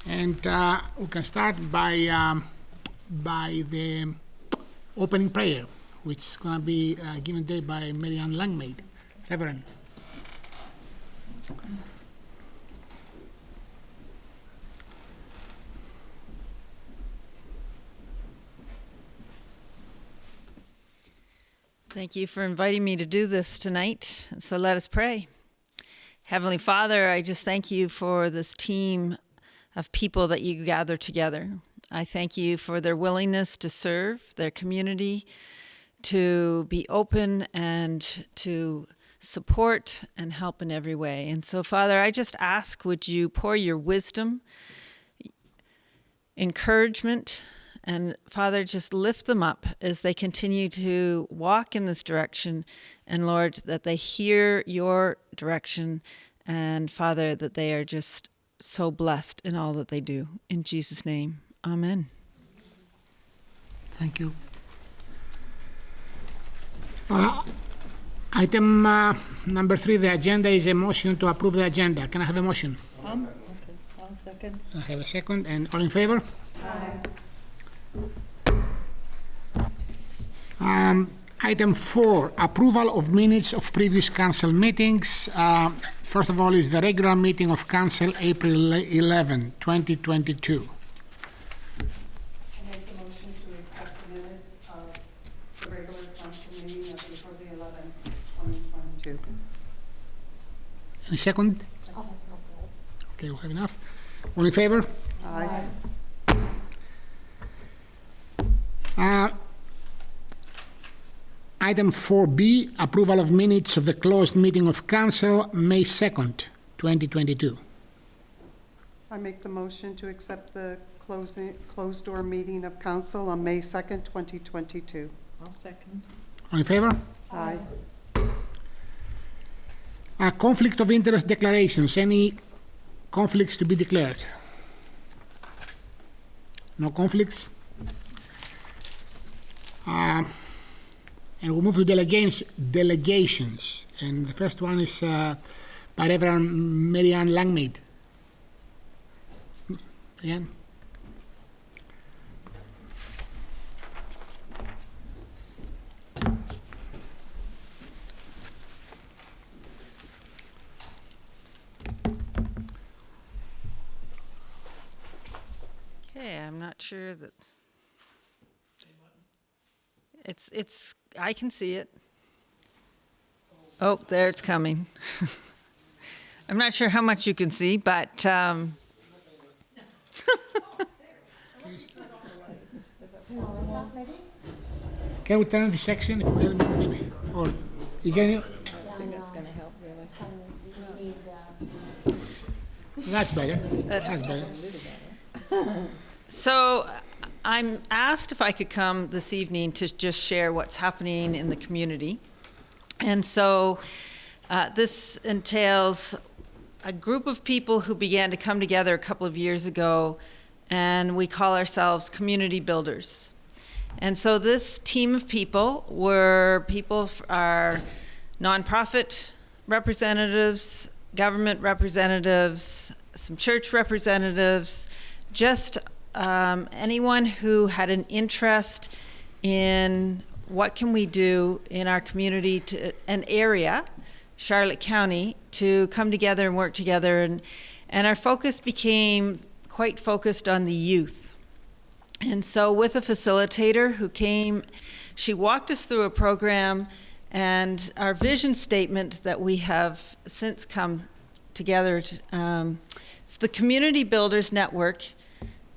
And we can start by the opening prayer, which is going to be given today by Marianne Langmaid, Reverend. Thank you for inviting me to do this tonight. So let us pray. Heavenly Father, I just thank you for this team of people that you gather together. I thank you for their willingness to serve their community, to be open and to support and help in every way. And so, Father, I just ask, would you pour your wisdom, encouragement, and Father, just lift them up as they continue to walk in this direction. And Lord, that they hear your direction. And Father, that they are just so blessed in all that they do. In Jesus' name, amen. Thank you. Item number 3, the agenda is a motion to approve the agenda. Can I have a motion? Okay, I'll second. I have a second. And all in favor? Aye. Item 4, approval of minutes of previous council meetings. First of all is the regular meeting of council, April 11, 2022. I make the motion to accept the minutes of the regular council meeting of April the 11th, 2022. Any second? Okay, we'll have enough. All in favor? Aye. Item 4B, approval of minutes of the closed meeting of council, May 2nd, 2022. I make the motion to accept the closed door meeting of council on May 2nd, 2022. I'll second. All in favor? Aye. Conflict of interest declarations. Any conflicts to be declared? No conflicts? And we'll move to delegations. And the first one is by Reverend Marianne Langmaid. Marianne? Okay, I'm not sure that it's I can see it. Oh, there it's coming. I'm not sure how much you can see, but Okay, we'll turn on the section if we have enough, maybe. Or is there any? I think that's going to help, really. That's better. That's better. so I'm asked if I could come this evening to just share what's happening in the community. And so this entails a group of people who began to come together a couple of years ago, and we call ourselves community builders. And so this team of people were people, our nonprofit representatives, government representatives, some church representatives, just anyone who had an interest in what can we do in our community, to an area, Charlotte County, to come together and work together. And our focus became quite focused on the youth. And so with a facilitator who came, she walked us through a program, and our vision statement that we have since come together, it's the Community Builders Network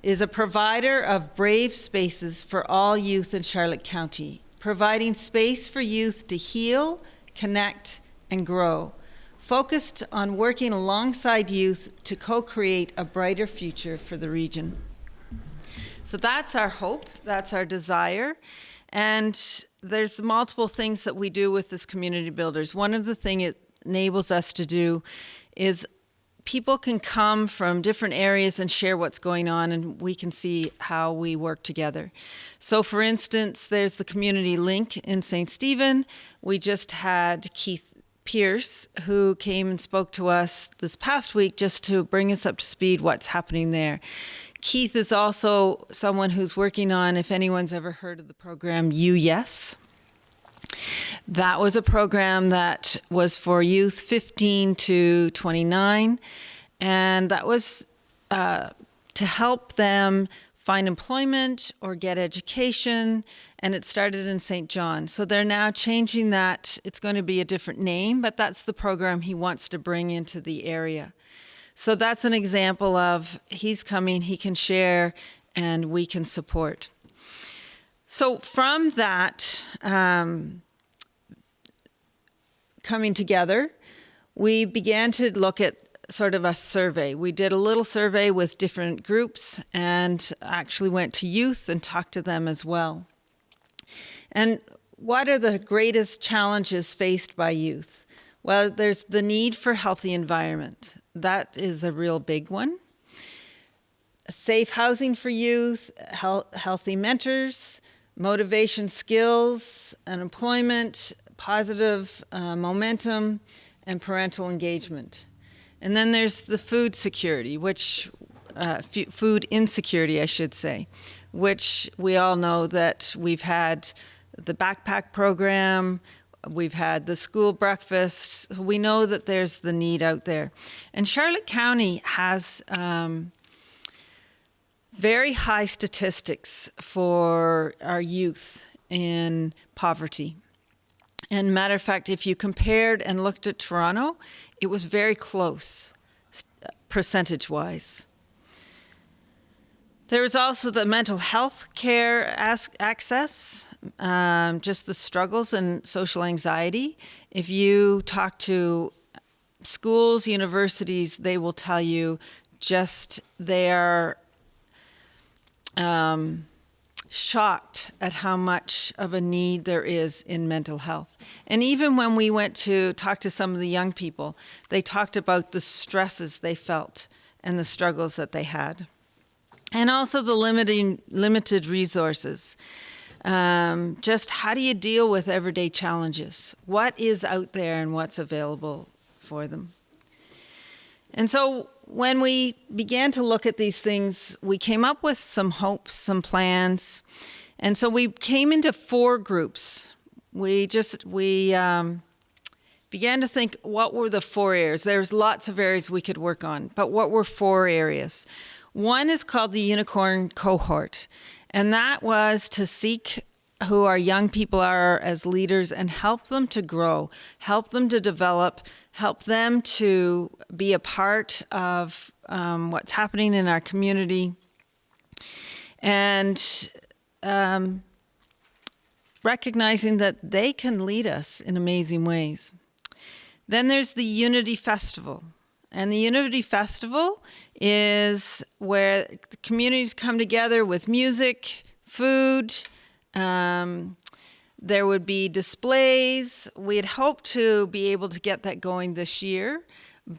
is a provider of brave spaces for all youth in Charlotte County, providing space for youth to heal, connect, and grow, focused on working alongside youth to co-create a brighter future for the region. So that's our hope, that's our desire, and there's multiple things that we do with this community builders. One of the things it enables us to do is people can come from different areas and share what's going on, and we can see how we work together. So for instance, there's the community link in St. Stephen. We just had Keith Pierce, who came and spoke to us this past week just to bring us up to speed what's happening there. Keith is also someone who's working on, if anyone's ever heard of the program, Yes. That was a program that was for youth 15 to 29, and that was to help them find employment or get education, and it started in St. John. So they're now changing that. It's going to be a different name, but that's the program he wants to bring into the area. So that's an example of he's coming, he can share, and we can support. So from that coming together, we began to look at sort of a survey. We did a little survey with different groups and actually went to youth and talked to them as well. And what are the greatest challenges faced by youth? Well, there's the need for healthy environment. That is a real big one. Safe housing for youth, healthy mentors, motivation skills, unemployment, positive momentum, and parental engagement. And then there's the food security, food insecurity, I should say, which we all know that we've had the backpack program, we've had the school breakfasts. We know that there's the need out there. And Charlotte County has very high statistics for our youth in poverty. And matter of fact, if you compared and looked at Toronto, it was very close, percentage-wise. There was also the mental health care access, just the struggles and social anxiety. If you talk to schools, universities, they will tell you just they are shocked at how much of a need there is in mental health. And even when we went to talk to some of the young people, they talked about the stresses they felt and the struggles that they had. And also the limited resources. Just how do you deal with everyday challenges? What is out there and what's available for them? And so when we began to look at these things, we came up with some hopes, some plans. And so we came into 4 groups. We began to think, what were the 4 areas? There's lots of areas we could work on, but what were 4 areas? One is called the Unicorn Cohort, and that was to seek who our young people are as leaders and help them to grow, help them to develop, help them to be a part of what's happening in our community, and recognizing that they can lead us in amazing ways. Then there's the Unity Festival. And the Unity Festival is where the communities come together with music, food. There would be displays. We had hoped to be able to get that going this year,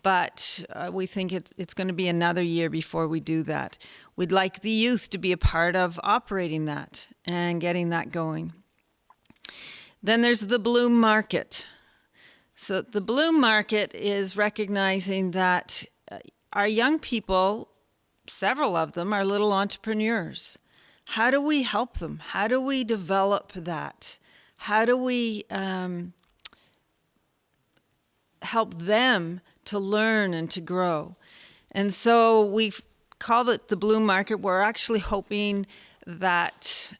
but we think it's going to be another year before we do that. We'd like the youth to be a part of operating that and getting that going. Then there's the Bloom Market. So the Bloom Market is recognizing that our young people, several of them, are little entrepreneurs. How do we help them? How do we develop that? How do we help them to learn and to grow? And so we've called it the Bloom Market. We're actually hoping that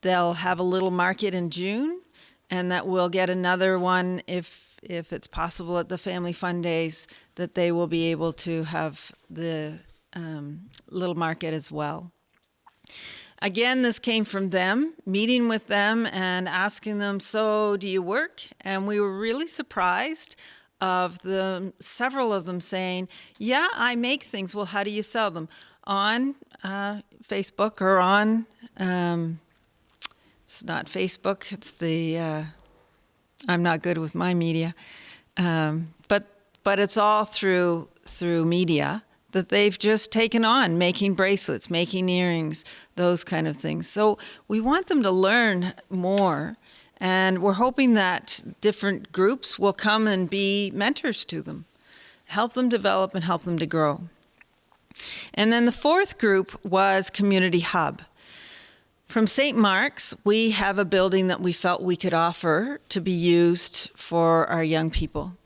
they'll have a little market in June, and that we'll get another one if it's possible at the Family Fun Days, that they will be able to have the little market as well. Again, this came from them, meeting with them and asking them, so do you work? And we were really surprised of several of them saying, yeah, I make things. Well, how do you sell them? On Facebook or on, it's not Facebook, it's the, I'm not good with my media, but it's all through media that they've just taken on, making bracelets, making earrings, those kind of things. So we want them to learn more And we're hoping that different groups will come and be mentors to them, help them develop and help them to grow. And then the fourth group was Community Hub. From St. Mark's, we have a building that we felt we could offer to be used for our young people.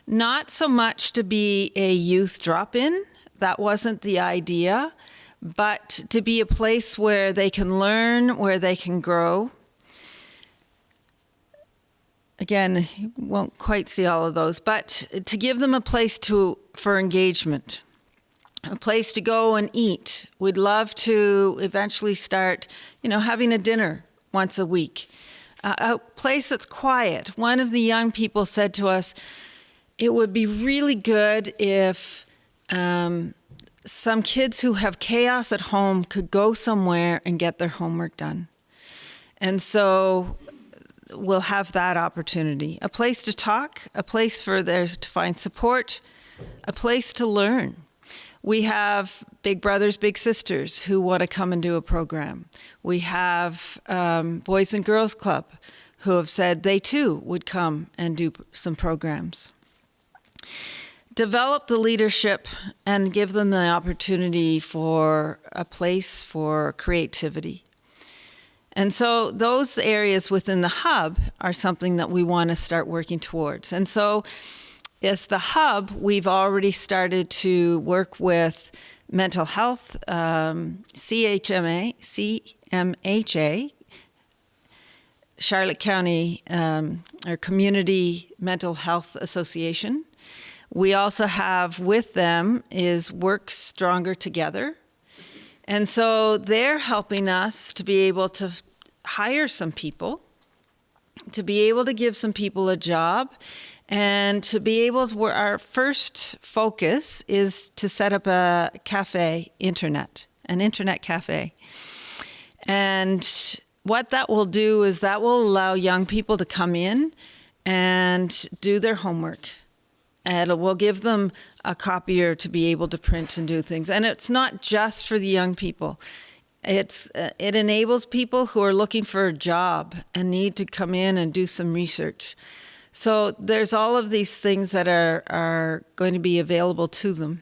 Not so much to be a youth drop-in, that wasn't the idea, but to be a place where they can learn, where they can grow. Again, you won't quite see all of those, but to give them a place for engagement, a place to go and eat. We'd love to eventually start, having a dinner once a week. A place that's quiet. One of the young people said to us, it would be really good if some kids who have chaos at home could go somewhere and get their homework done. And so we'll have that opportunity. A place to talk, a place for theirs to find support, a place to learn. We have Big Brothers, Big Sisters who want to come and do a program. We have Boys and Girls Club who have said they too would come and do some programs. Develop the leadership and give them the opportunity for a place for creativity. And so those areas within the hub are something that we want to start working towards. And so as the hub, we've already started to work with mental health, CMHA, Charlotte County, or Community Mental Health Association. We also have with them is Work Stronger Together. And so they're helping us to be able to hire some people, to be able to give some people a job, and to be able to, our first focus is to set up a cafe, an internet cafe. And what that will do is that will allow young people to come in and do their homework. And it will give them a copier to be able to print and do things. And it's not just for the young people. It enables people who are looking for a job and need to come in and do some research. So there's all of these things that are going to be available to them,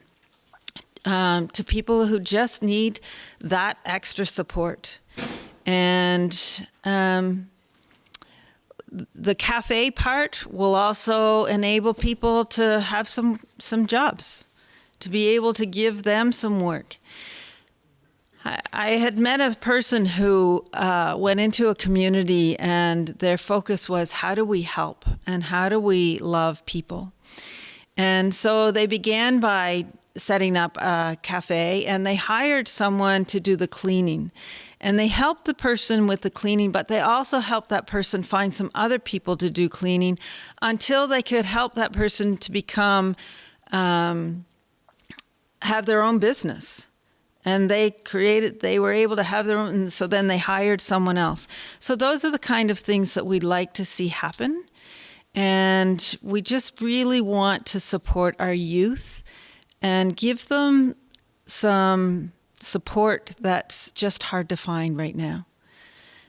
to people who just need that extra support. And the cafe part will also enable people to have some jobs, to be able to give them some work. I had met a person who went into a community and their focus was how do we help and how do we love people? And so they began by setting up a cafe and they hired someone to do the cleaning. And they helped the person with the cleaning, but they also helped that person find some other people to do cleaning until they could help that person to become, have their own business. And they were able to have their own, and so then they hired someone else. So those are the kind of things that we'd like to see happen. And we just really want to support our youth and give them some support that's just hard to find right now.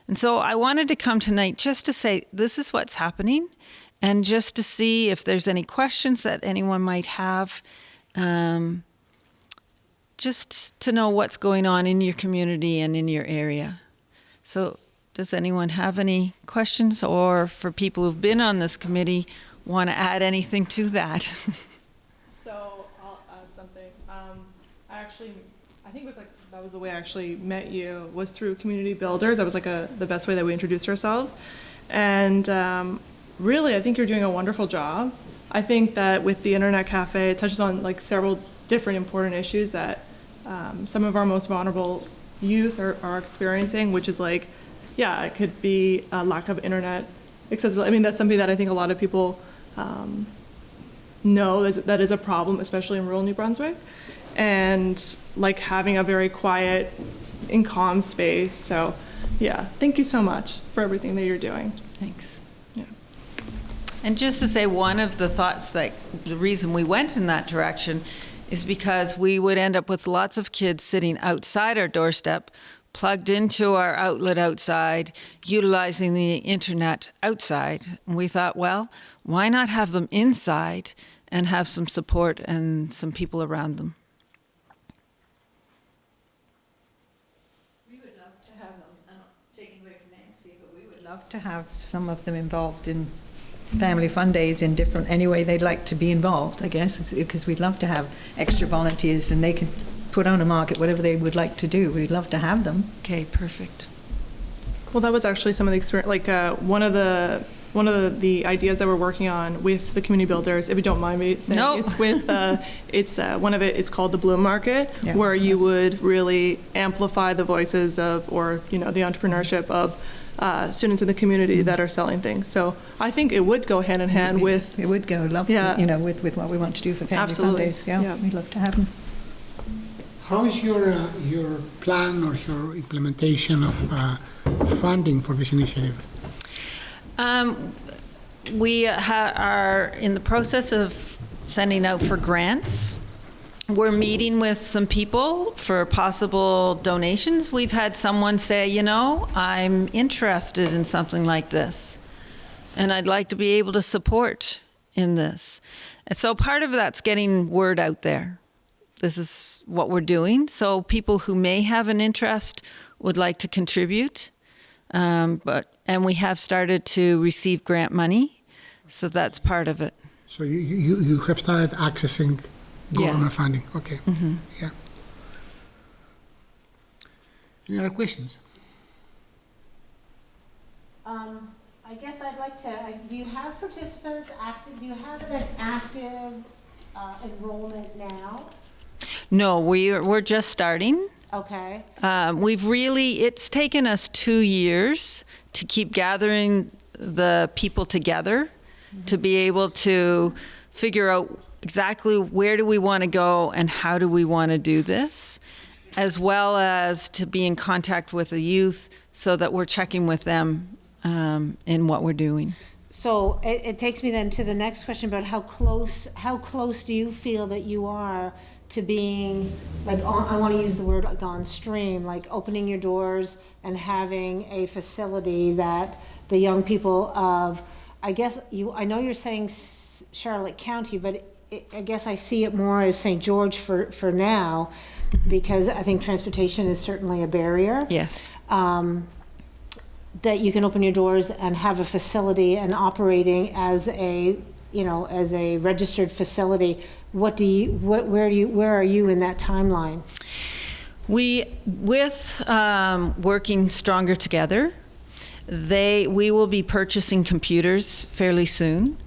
And so I wanted to come tonight just to say this is what's happening and just to see if there's any questions that anyone might have. Just to know what's going on in your community and in your area. So does anyone have any questions, or for people who've been on this committee want to add anything to that? So I'll add something. I think it was that was the way I actually met you, was through Community Builders. That was the best way that we introduced ourselves. And really, I think you're doing a wonderful job. I think that with the Internet Cafe, it touches on several different important issues that some of our most vulnerable youth are experiencing, which is it could be a lack of internet accessibility. I mean, that's something that I think a lot of people know that is a problem, especially in rural New Brunswick. And having a very quiet and calm space. So yeah, thank you so much for everything that you're doing. Thanks. Yeah. And just to say, one of the thoughts that the reason we went in that direction is because we would end up with lots of kids sitting outside our doorstep plugged into our outlet outside, utilizing the internet outside. And we thought, well, why not have them inside and have some support and some people around them? We would love to have them, and taking away from Nancy, but we would love to have some of them involved in family fun days in different, any way they'd like to be involved, I guess, because we'd love to have extra volunteers and they can put on a market, whatever they would like to do. We'd love to have them. Okay, perfect. Well, that was actually some of the experience, like one of the ideas that we're working on with the community builders, if you don't mind me saying. No. It's with, one of it is called the Bloom Market, Yeah. where you would really amplify the voices of, or, the entrepreneurship of students in the community that are selling things. So I think it would go hand in hand with. It would go, with what we want to do for family fun Absolutely. days. Yeah, we'd love to have them. How is your plan or your implementation of funding for this initiative? We are in the process of sending out for grants. We're meeting with some people for possible donations. We've had someone say, I'm interested in something like this, and I'd like to be able to support in this. And so part of that's getting word out there. This is what we're doing. So people who may have an interest would like to contribute. And we have started to receive grant money, so that's part of it. So you have started accessing government Yes. funding. Okay. Mm-hmm. Yeah. Any other questions? I guess I'd like to, do you have participants active, do you have an active enrollment now? No, we're just starting. Okay. It's taken us 2 years to keep gathering the people together to be able to figure out exactly where do we want to go and how do we want to do this, as well as to be in contact with the youth so that we're checking with them in what we're doing. So it takes me then to the next question about how close do you feel that you are to being, like, I want to use the word like on stream, like opening your doors and having a facility that the young people of, I know you're saying Charlotte County, but I guess I see it more as St. George for now, because I think transportation is certainly a barrier. Yes. That you can open your doors and have a facility and operating as a registered facility. Where are you in that timeline? With working stronger together, we will be purchasing computers fairly soon.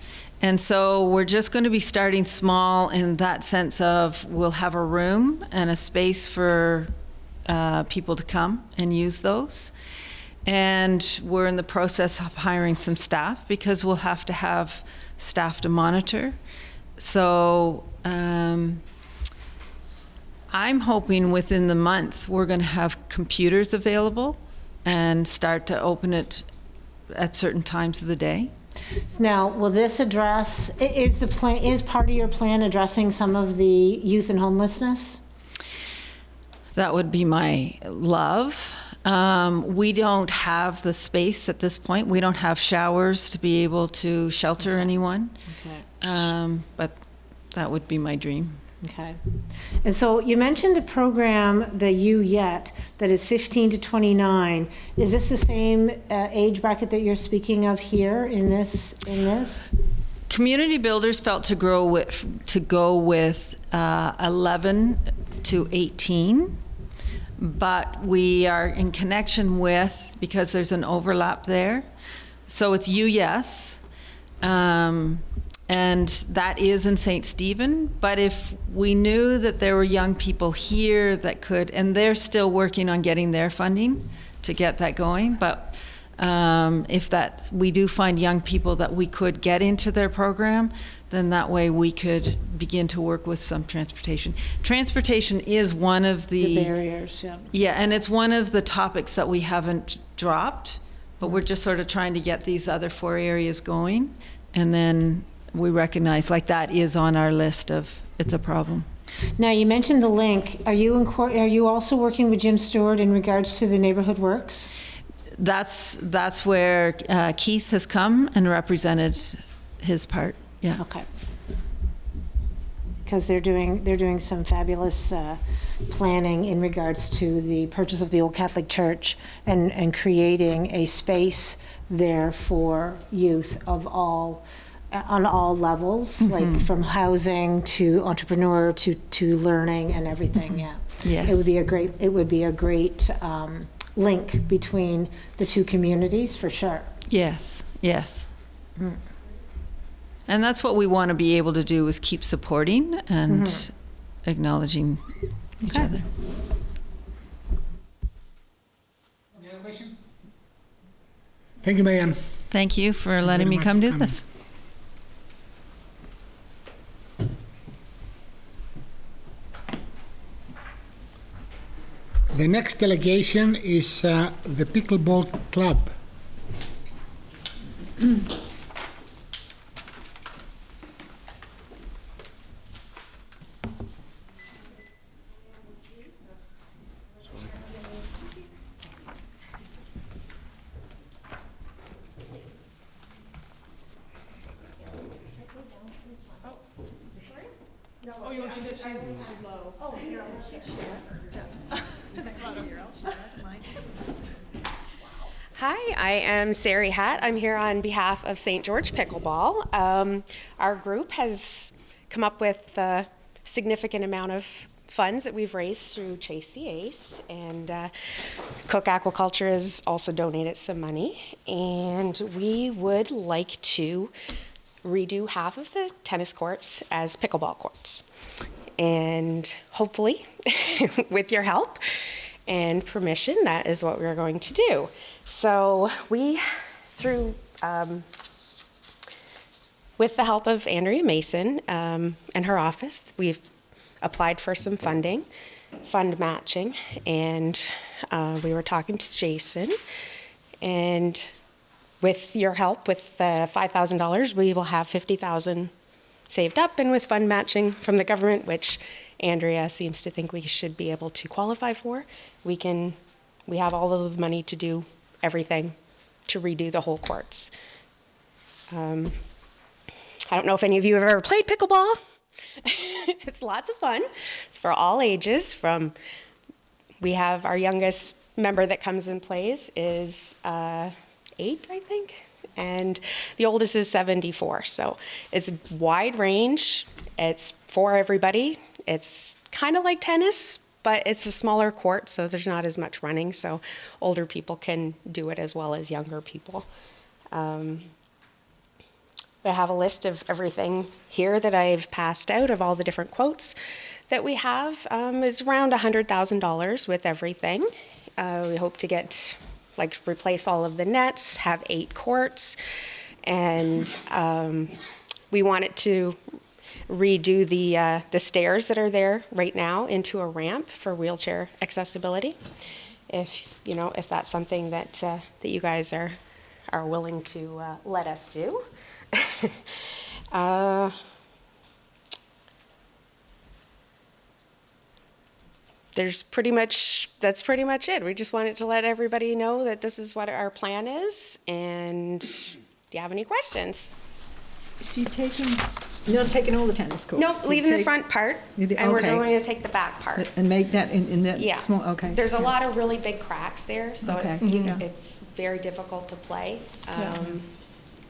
And so we're just going to be starting small in that sense of we'll have a room and a space for people to come and use those. And we're in the process of hiring some staff because we'll have to have staff to monitor. So I'm hoping within the month we're going to have computers available and start to open it at certain times of the day. Now, will this address, is part of your plan addressing some of the youth and homelessness? That would be my love. We don't have the space at this point. We don't have showers to be able to shelter anyone. Okay. But that would be my dream. Okay. And so you mentioned a program, the U-Yet, that is 15 to 29. Is this the same age bracket that you're speaking of here in this? Community builders felt to go with 11 to 18, but we are in connection with, because there's an overlap there, so it's U-Yes. And that is in St. Stephen, but if we knew that there were young people here that could, and they're still working on getting their funding to get that going, but we do find young people that we could get into their program, then that way we could begin to work with some transportation. Transportation is one of the barriers, yeah. Yeah, and it's one of the topics that we haven't dropped, but we're just sort of trying to get these other 4 areas going, and then we recognize like that is on our list of it's a problem. Now, you mentioned the link. Are you also working with Jim Stewart in regards to the Neighborhood Works? That's where Keith has come and represented his part. Yeah. Okay. Because they're doing some fabulous planning in regards to the purchase of the old Catholic Church and creating a space there for youth of all, on all levels, like from housing to entrepreneur to learning and everything. Yeah. Yes. It would be a great link between the two communities for sure. Yes. Yes. And that's what we want to be able to do, is keep supporting and acknowledging each other. Any other question? Thank you, Marianne. Thank you for letting me very come much do for this. The next delegation is the Pickleball Club. Oh, you want to do this? She's low. Oh, here, I'll share. Hi, I am Sari Hatt. I'm here on behalf of St. George Pickleball. Our group has come up with a significant amount of funds that we've raised through Chase the Ace, and Cook Aquaculture has also donated some money, and we would like to redo half of the tennis courts as pickleball courts. And hopefully, with your help and permission, that is what we're going to do. So we, with the help of Andrea Mason and her office, we've applied for some fund matching, and we were talking to Jason, and with your help, with the $5,000, we will have $50,000 saved up, and with fund matching from the government, which Andrea seems to think we should be able to qualify for, we have all of the money to do everything to redo the whole courts. I don't know if any of you have ever played pickleball. It's lots of fun. It's for all ages. We have our youngest member that comes and plays is 8, I think, and the oldest is 74. So it's wide range. It's for everybody. It's kind of like tennis, but it's a smaller court, so there's not as much running. So older people can do it as well as younger people. I have a list of everything here that I've passed out of all the different quotes that we have. It's around $100,000 with everything. We hope to replace all of the nets, have 8 courts, and we wanted to redo the stairs that are there right now into a ramp for wheelchair accessibility. If that's something that you guys are willing to let us do. That's pretty much it. We just wanted to let everybody know that this is what our plan is. And do you have any questions? So you're not taking all the tennis courts? Nope, leaving the front part, and we're okay. going to take the back part. And make that in that Yeah. small, okay. There's a lot of really big cracks there, so Okay. it's very difficult to play.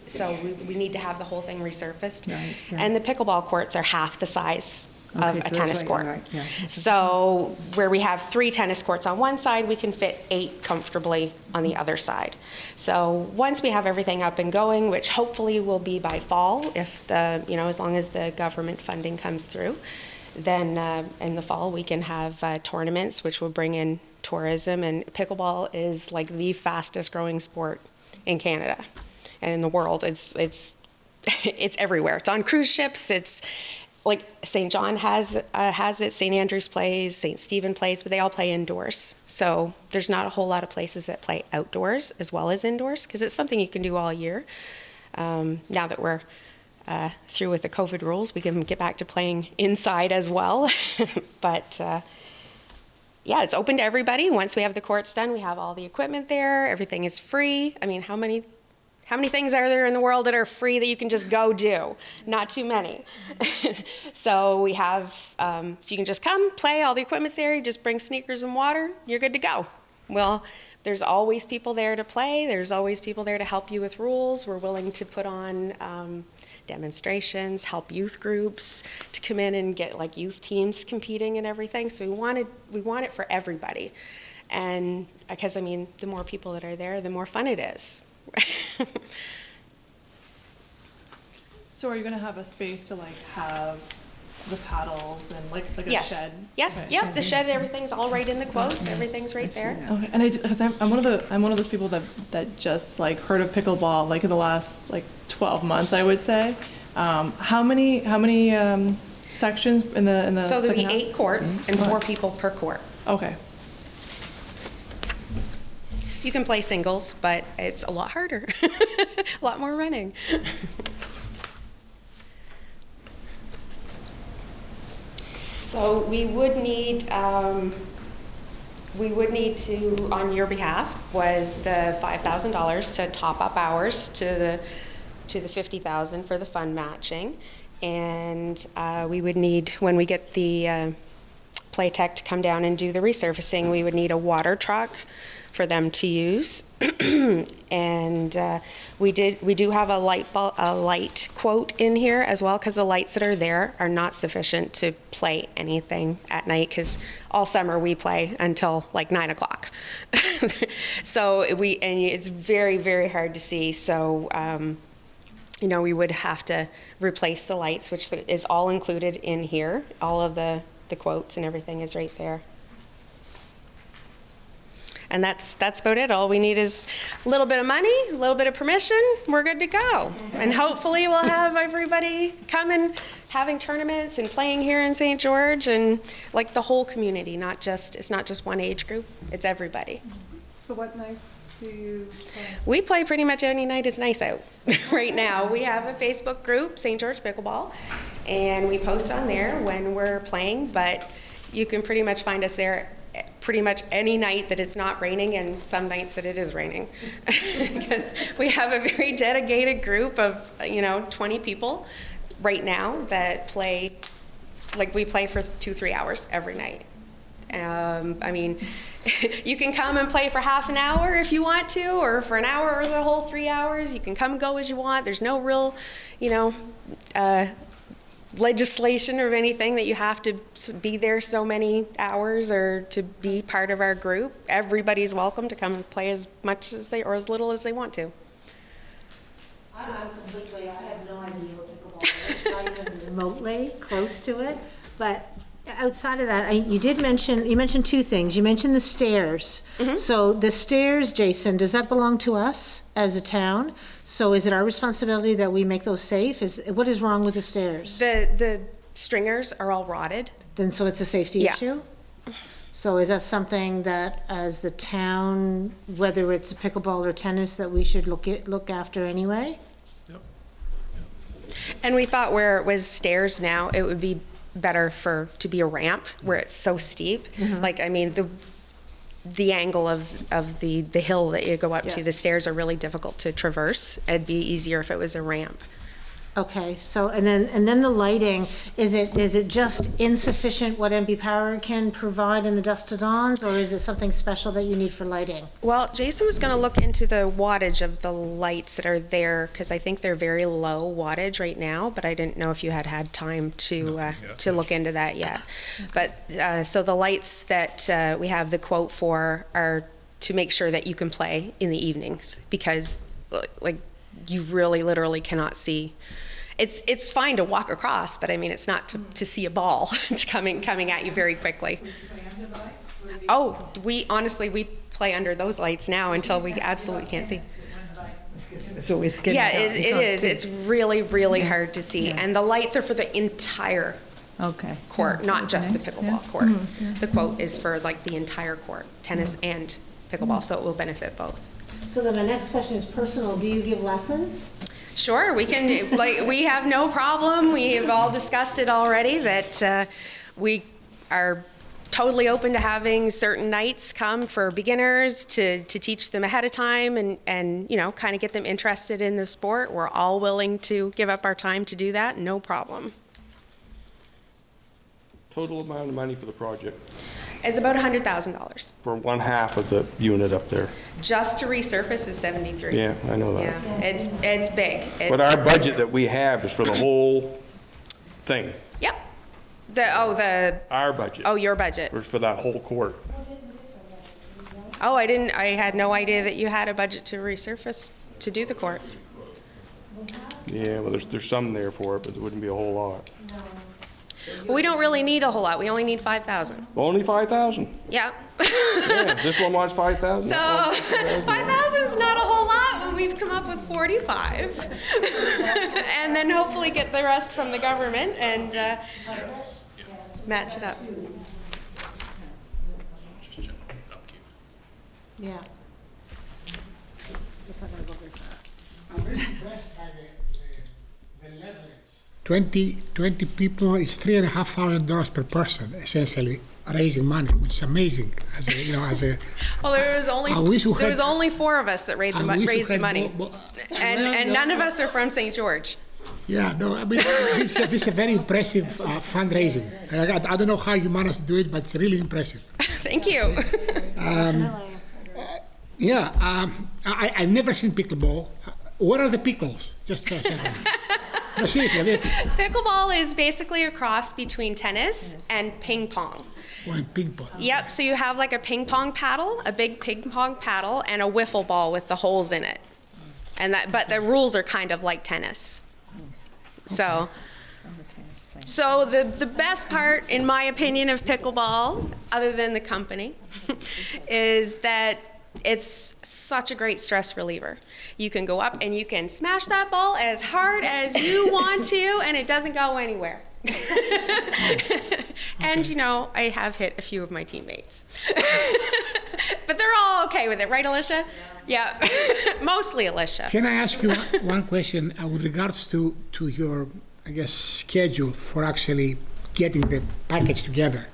So we need to have the whole thing resurfaced. Right. And the pickleball courts are half the size of Okay, a so that's tennis right, court. right, yeah. So where we have 3 tennis courts on one side, we can fit 8 comfortably on the other side. So once we have everything up and going, which hopefully will be by fall, if as long as the government funding comes through, then in the fall we can have tournaments, which will bring in tourism. And pickleball is like the fastest growing sport in Canada and in the world. It's everywhere. It's on cruise ships. It's like St. John has it, St. Andrews plays, St. Stephen plays, but they all play indoors. So there's not a whole lot of places that play outdoors as well as indoors, because it's something you can do all year. Now that we're through with the COVID rules, we can get back to playing inside as well. But yeah, it's open to everybody. Once we have the courts done, we have all the equipment there. Everything is free. I mean, how many things are there in the world that are free that you can just go do? Not too many. So we have, so you can just come, play, all the equipment's there, you just bring sneakers and water, you're good to go. Well, there's always people there to play, there's always people there to help you with rules. We're willing to put on demonstrations, help youth groups to come in and get like youth teams competing and everything. So we want it for everybody. And because, I mean, the more people that are there, the more fun it is. So are you gonna have a space to like have the paddles and like a Yes. shed? Yes. Okay. Yep. The shed. Everything's all right in the quotes. Everything's right there. Okay, and because I'm one of those people that just like heard of pickleball like in the last like 12 months, I would say. How many sections in the So there'll be second half? 8 courts and 4 people per court. Okay. You can play singles, but it's a lot harder. A lot more running. So we would need to, on your behalf, was the $5,000 to top up hours to the 50,000 for the fund matching. And we would need, when we get the play tech to come down and do the resurfacing, we would need a water truck for them to use. And we do have a light quote in here as well, because the lights that are there are not sufficient to play anything at night, because all summer we play until like 9 o'clock. So and it's very, very hard to see. So you know, we would have to replace the lights, which is all included in here. All of the quotes and everything is right there. And that's about it. All we need is a little bit of money, a little bit of permission, we're good to go. And hopefully we'll have everybody come and having tournaments and playing here in St. George, and like the whole community, it's not just one age group, it's everybody. So what nights do you play? We play pretty much any night it's nice out. Right now, we have a Facebook group, St. George Pickleball, and we post on there when we're playing, but you can pretty much find us there pretty much any night that it's not raining, and some nights that it is raining. Because we have a very dedicated group of 20 people right now that play, like we play for 2-3 hours every night. I mean, you can come and play for half an hour if you want to, or for an hour or the whole 3 hours. You can come and go as you want. There's no real, legislation or anything that you have to be there so many hours or to be part of our group. Everybody's welcome to come and play as much as or as little as they want to. I have no idea what pickleball is, not even remotely close to it. But outside of that, you mentioned 2 things. You mentioned the stairs. Mm-hmm. So the stairs, Jason, does that belong to us as a town? So is it our responsibility that we make those safe? What is wrong with the stairs? The stringers are all rotted. Then so it's a safety Yeah. issue? So is that something that as the town, whether it's pickleball or tennis, that we should look after anyway? And we thought where it was stairs now, it would be better to be a ramp where it's so steep. Mm-hmm. Like, I mean, the angle of the hill that you go up to, the stairs are really difficult to traverse. It'd be easier if it was a ramp. Okay, so, and then the lighting, is it just insufficient what MB Power can provide in the dusk to dawns, or is it something special that you need for lighting? Well, Jason was going to look into the wattage of the lights that are there, because I think they're very low wattage right now, but I didn't know if you had time to look into that yet. But, so the lights that we have the quote for are to make sure that you can play in the evenings, because like you really literally cannot see. It's fine to walk across, but I mean, it's not to see a ball coming at you very quickly. Would you play under the lights? Oh, we play under those lights now until we absolutely can't see. It's always skinny. Yeah, it is. It's really, really hard to see. And the lights are for the entire court, not just the pickleball court. The quote is for like the entire court, tennis and pickleball, so it will benefit both. So then my next question is personal. Do you give lessons? Sure, we can, like, we have no problem. We have all discussed it already, that we are totally open to having certain nights come for beginners to teach them ahead of time and you know, kind of get them interested in the sport. We're all willing to give up our time to do that, no problem. Total amount of money for the project? It's about $100,000. For one half of the unit up there. Just to resurface is 73. Yeah, I know that. Yeah, it's big. But our budget that we have is for the whole thing. Yep. Our budget. Oh, your budget. Was for that whole court. Oh, I had no idea that you had a budget to resurface, to do the courts. Yeah, well, there's some there for it, but it wouldn't be a whole lot. Well, we don't really need a whole lot. We only need 5,000. Only 5,000? Yeah. Yeah, this one wants 5,000. So 5,000 is not a whole lot, but we've come up with 45. And then hopefully get the rest from the government and match it up. Yeah. It's not gonna go very far. I'm very impressed by the leverage. 20 people is $3,500 per person, essentially raising money, which is amazing. As a, you know, as a Well, there was only 4 of us that raised the money, and none of us are from St. George. Yeah, no, I mean, this is a very impressive fundraising. I don't know how you managed to do it, but it's really impressive. Thank you. I've never seen pickleball. What are the pickles? Just for a second. No, seriously, Pickleball is basically a cross between tennis and ping pong. Well, ping pong. Yep, so you have like a ping pong paddle, a big ping pong paddle, and a wiffle ball with the holes in it. And but the rules are kind of like tennis. So the best part, in my opinion, of pickleball, other than the company, is that it's such a great stress reliever. You can go up and you can smash that ball as hard as you want to, and it doesn't go anywhere. And, you know, I have hit a few of my teammates. But they're all okay with it, right, Alicia? Yeah, mostly Alicia. Can I ask you one question with regards to your, I guess, schedule for actually getting the package together?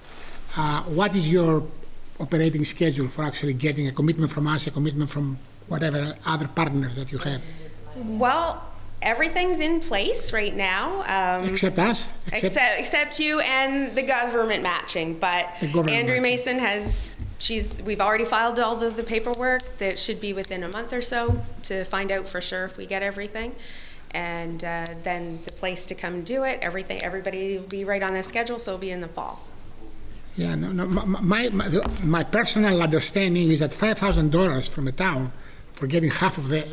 What is your operating schedule for actually getting a commitment from us, a commitment from whatever other partners that you have? Well, everything's in place right now. Except us? Except you and the government matching. But Andrea Mason we've already filed all the paperwork. That should be within a month or so to find out for sure if we get everything. And then the place to come do it, everybody will be right on the schedule, so it'll be in the fall. Yeah, no. My personal understanding is that $5,000 from a town for getting half of the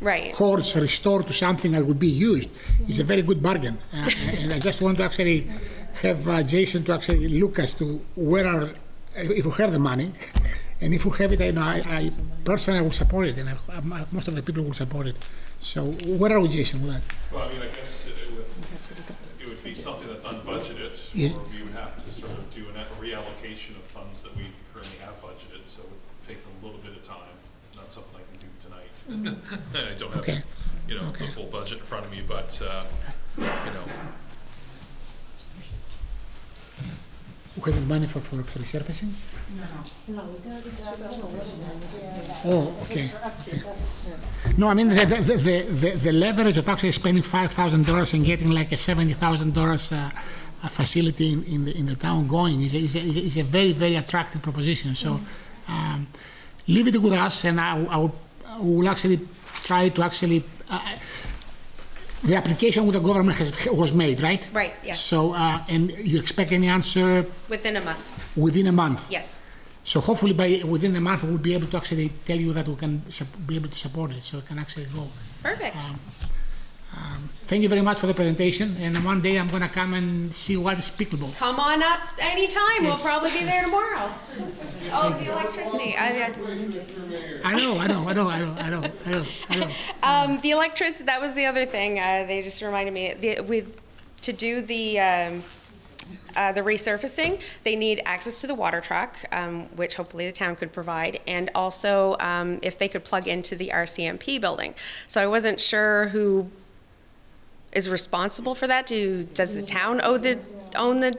right. courts restored to something that would be used is a very good bargain. And I just want to actually have Jason to actually look as to if we have the money, and if we have it, I personally will support it, and most of the people will support it. So where are we, Jason, with that? Well, I mean, I guess it would be something that's unbudgeted, Yeah. or we would have to sort of do a reallocation of funds that we currently have budgeted, so it would take a little bit of time. Not something I can do tonight. And I don't have, the full budget in front of me, but, We have the money for resurfacing? Oh, okay. No, I mean, the leverage of actually spending $5,000 and getting like a $70,000 facility in the town going is a very, very attractive proposition. So leave it with us, and I will actually try to actually... the application with the government was made, right? Right, yes. So, and you expect any answer? Within a month. Within a month? Yes. So hopefully within the month we'll be able to actually tell you that we can be able to support it, so it can actually go. Perfect. Thank you very much for the presentation, and one day I'm going to come and see what is pickleball. Come on up anytime. Yes. We'll probably be there tomorrow. Oh, the electricity. I know. The electricity, that was the other thing. They just reminded me. To do the the resurfacing, they need access to the water truck, which hopefully the town could provide, and also if they could plug into the RCMP building. So I wasn't sure who is responsible for that. Does the town own the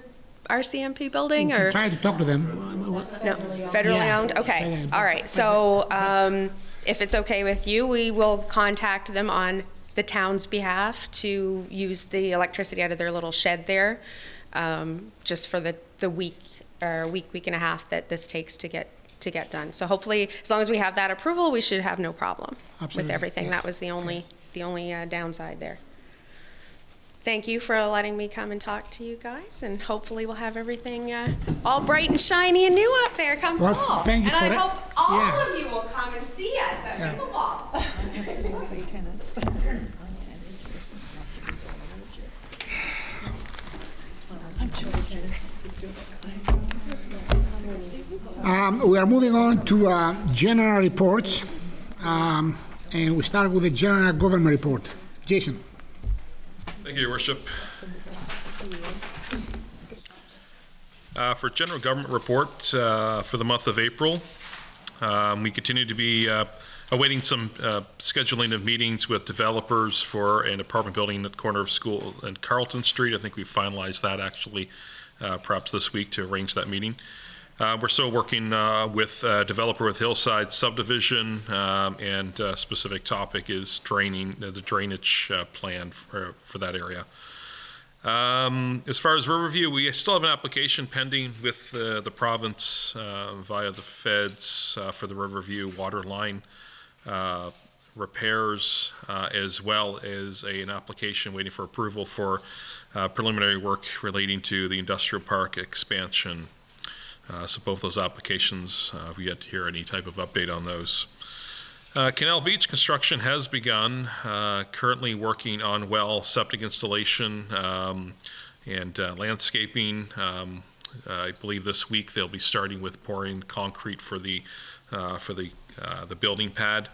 RCMP building, or? Try to talk to them. No, federally Yeah, owned? Okay, federally. all right. So if it's okay with you, we will contact them on the town's behalf to use the electricity out of their little shed there, just for the week and a half that this takes to get done. So hopefully, as long as we have that approval, we should have no problem with Absolutely, everything. yes. That was the only downside there. Thank you for letting me come and talk to you guys, and hopefully we'll have everything all bright and shiny and new up there come Well, fall. thank you and for I that. hope all Yeah. of you will come and see us at Pickleball. Still play tennis. We are moving on to general reports, and we start with the general government report. Jason. Thank you, Your Worship. For general government report for the month of April, we continue to be awaiting some scheduling of meetings with developers for an apartment building at the corner of School and Carlton Street. I think we finalized that actually perhaps this week to arrange that meeting. We're still working with a developer with Hillside subdivision, and specific topic is the drainage plan for that area. As far as Riverview, we still have an application pending with the province via the feds for the Riverview water line repairs, as well as an application waiting for approval for preliminary work relating to the industrial park expansion. So both those applications, we yet to hear any type of update on those. Canal Beach construction has begun, currently working on well septic installation and landscaping. I believe this week they'll be starting with pouring concrete for the building pad.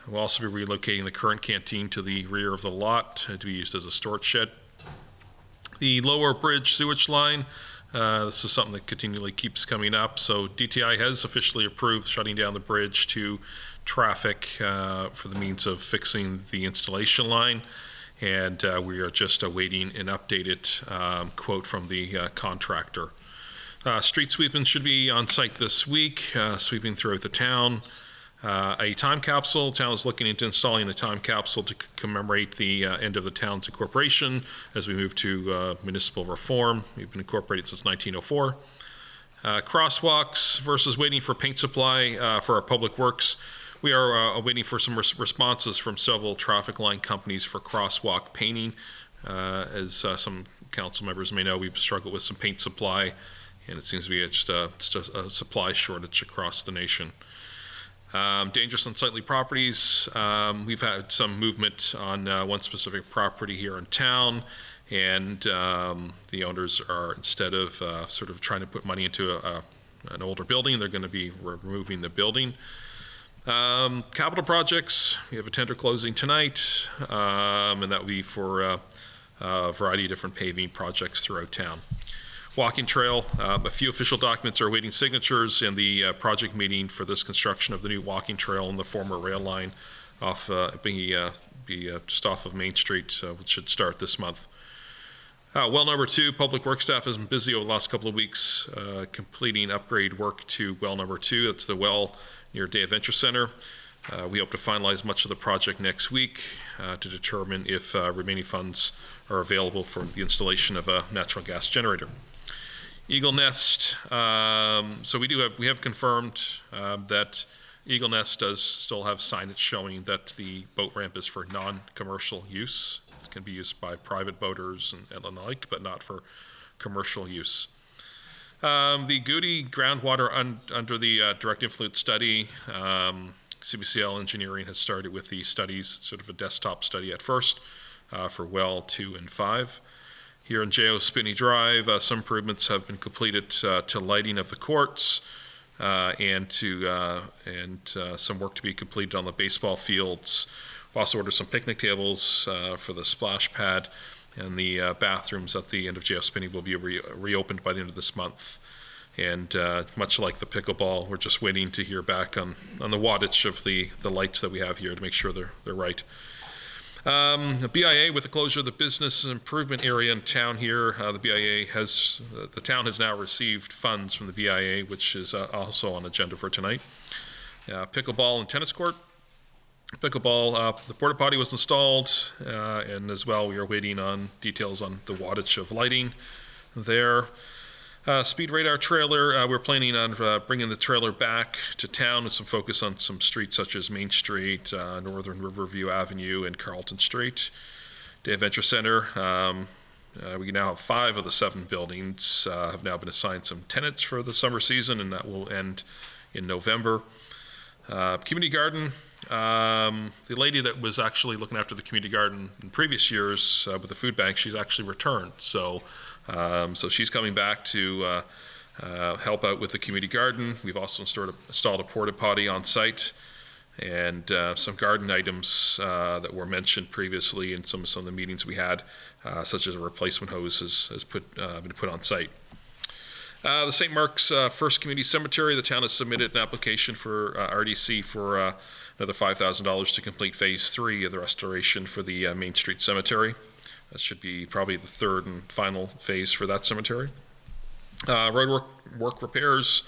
We'll also be relocating the current canteen to the rear of the lot to be used as a storage shed. The lower bridge sewage line, this is something that continually keeps coming up. So DTI has officially approved shutting down the bridge to traffic for the means of fixing the installation line. And we are just awaiting an updated quote from the contractor. Street sweeping should be on site this week, sweeping throughout the town. A time capsule, town is looking into installing a time capsule to commemorate the end of the town's incorporation as we move to municipal reform. We've been incorporated since 1904. Crosswalks versus waiting for paint supply for our public works. We are waiting for some responses from several traffic line companies for crosswalk painting. As some council members may know, we've struggled with some paint supply, and it seems to be just a supply shortage across the nation. Dangerous unsightly properties. We've had some movement on one specific property here in town, and the owners are, instead of sort of trying to put money into an older building, they're going to be removing the building. Capital projects, we have a tender closing tonight, and that will be for a variety of different paving projects throughout town. Walking trail, a few official documents are awaiting signatures, and the project meeting for this construction of the new walking trail on the former rail line off just off of Main Street, which should start this month. Well number 2, public works staff has been busy over the last couple of weeks completing upgrade work to well number 2. That's the well near Day Adventure Center. We hope to finalize much of the project next week to determine if remaining funds are available for the installation of a natural gas generator. Eagle Nest, so we have confirmed that Eagle Nest does still have signage showing that the boat ramp is for non-commercial use. It can be used by private boaters and the like, but not for commercial use. The Goody groundwater under the direct influence study, CBCL Engineering has started with the studies, sort of a desktop study at first, for well 2 and 5. Here in J.O. Spinney Drive, some improvements have been completed to lighting of the courts and some work to be completed on the baseball fields. We also ordered some picnic tables for the splash pad and the bathrooms at the end of J.O. Spinney will be reopened by the end of this month. And much like the pickleball, we're just waiting to hear back on the wattage of the lights that we have here to make sure they're right. The BIA, with the closure of the business improvement area in town here, the town has now received funds from the BIA, which is also on agenda for tonight. Pickleball and tennis court. Pickleball, the porta potty was installed, and as well we are waiting on details on the wattage of lighting there. Speed radar trailer, we're planning on bringing the trailer back to town with some focus on some streets such as Main Street, Northern Riverview Avenue, and Carlton Street. Day Adventure Center, we now have 5 of the 7 buildings have now been assigned some tenants for the summer season, and that will end in November. Community garden, the lady that was actually looking after the community garden in previous years with the food bank, she's actually returned. So she's coming back to help out with the community garden. We've also installed a porta potty on site, and some garden items that were mentioned previously in some of the meetings we had, such as a replacement hose has been put on site. The St. Mark's First Community Cemetery, the town has submitted an application for RDC for another $5,000 to complete Phase 3 of the restoration for the Main Street Cemetery. That should be probably the 3rd and final phase for that cemetery. Road work repairs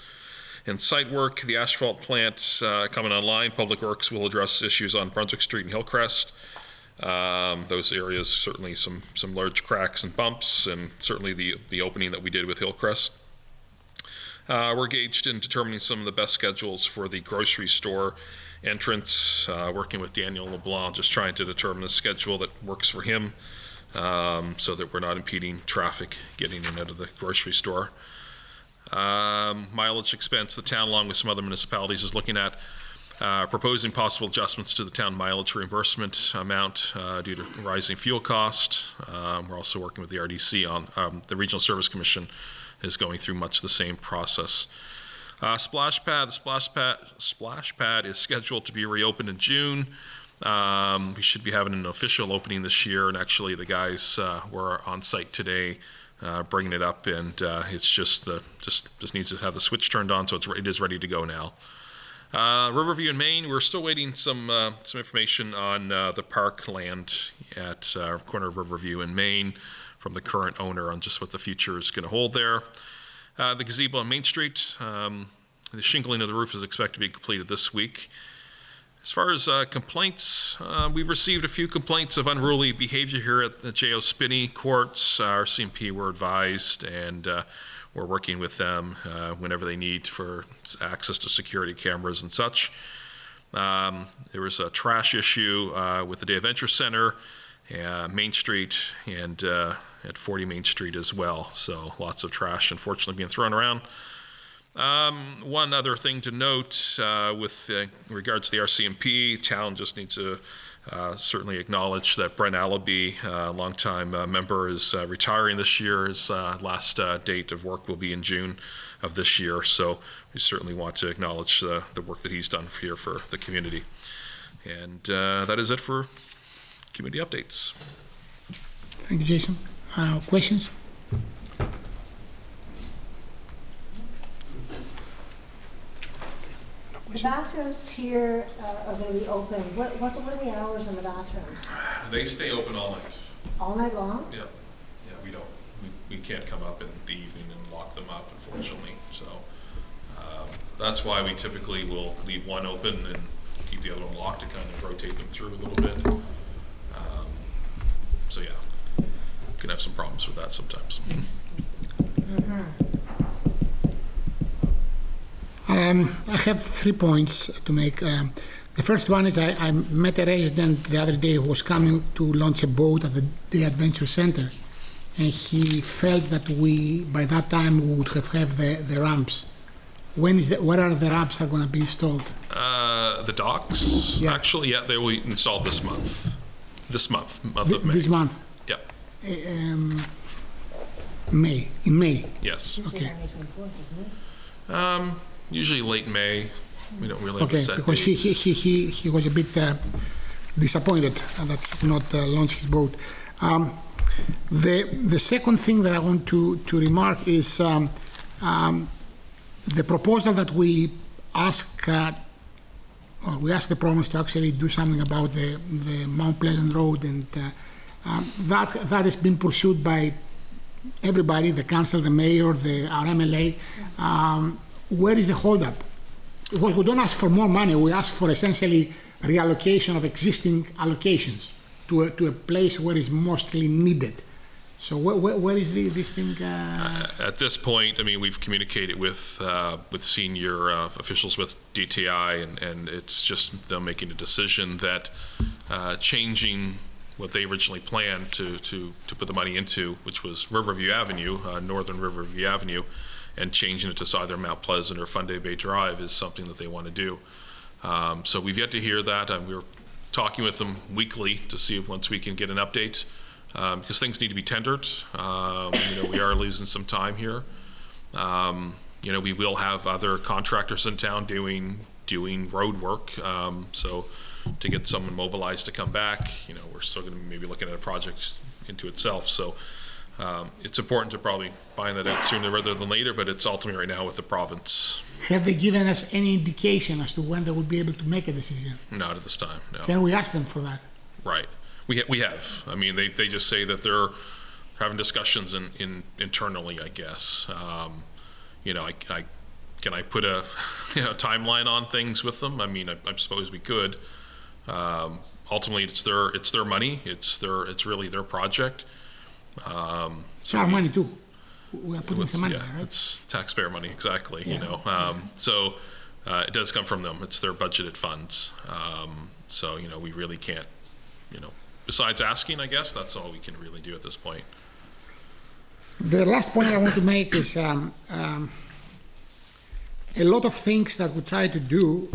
and site work. The asphalt plant coming online. Public Works will address issues on Brunswick Street and Hillcrest. Those areas, certainly some large cracks and bumps, and certainly the opening that we did with Hillcrest. We're engaged in determining some of the best schedules for the grocery store entrance, working with Daniel LeBlanc, just trying to determine a schedule that works for him, so that we're not impeding traffic getting in and out of the grocery store. Mileage expense, the town, along with some other municipalities, is looking at proposing possible adjustments to the town mileage reimbursement amount due to rising fuel cost. We're also working with the RDC on the Regional Service Commission is going through much the same process. Splash pad is scheduled to be reopened in June. We should be having an official opening this year, and actually the guys were on site today bringing it up, and it's just needs to have the switch turned on, so it is ready to go now. Riverview in Maine, we're still waiting some information on the park land at corner of Riverview in Maine from the current owner on just what the future is going to hold there. The gazebo on Main Street, the shingling of the roof is expected to be completed this week. As far as complaints, we've received a few complaints of unruly behavior here at the J.O. Spinney courts. Our CMP were advised, and we're working with them whenever they need for access to security cameras and such. There was a trash issue with the Day Adventure Center, Main Street, and at 40 Main Street as well. So lots of trash, unfortunately, being thrown around. One other thing to note with regards to the RCMP, town just needs to certainly acknowledge that Brent Allaby, a longtime member, is retiring this year. His last date of work will be in June of this year. So we certainly want to acknowledge the work that he's done here for the community. And that is it for community updates. Thank you, Jason. Questions? The bathrooms here are going to be open. What are the hours in the bathrooms? They stay open all night. All night long? Yeah, we can't come up in the evening and lock them up, unfortunately. So that's why we typically will leave one open and keep the other one locked to kind of rotate them through a little bit. So yeah, can have some problems with that sometimes. I have 3 points to make. The first one is I met a resident the other day who was coming to launch a boat at the Adventure Center, and he felt that by that time we would have the ramps. Where are the ramps are going to be installed? The docks, yeah. Actually, yeah, they will be installed this month. This month of May. This month? Yep. In May? Yes. Okay. Usually late May. We don't really have a set because date. he was a bit disappointed that he could not launch his boat. The second thing that I want to remark is the proposal that we ask the province to actually do something about the Mount Pleasant Road, and that has been pursued by everybody, the council, the mayor, our MLA. Where is the holdup? Well, we don't ask for more money. We ask for essentially reallocation of existing allocations to a place where it's mostly needed. So where is this thing? At this point, I mean, we've communicated with senior officials with DTI, and it's just them making a decision that changing what they originally planned to put the money into, which was Riverview Avenue, northern Riverview Avenue, and changing it to either Mount Pleasant or Funday Bay Drive is something that they want to do. So we've yet to hear that. We're talking with them weekly to see if once we can get an update, because things need to be tendered. We are losing some time here. We will have other contractors in town doing road work. So to get someone mobilized to come back, we're still going to maybe looking at a project into itself. So it's important to probably find that out sooner rather than later, but it's ultimately right now with the province. Have they given us any indication as to when they will be able to make a decision? Not at this time, no. Can we ask them for that? Right. We have. I mean, they just say that they're having discussions internally, I guess. Can I put a timeline on things with them? I mean, I suppose we could. Ultimately, it's their money. It's really their project. It's our money too. We are putting some money there, right? It's taxpayer money, exactly. Yeah. So it does come from them. It's their budgeted funds. So we really can't. Besides asking, I guess that's all we can really do at this point. The last point I want to make is a lot of things that we try to do,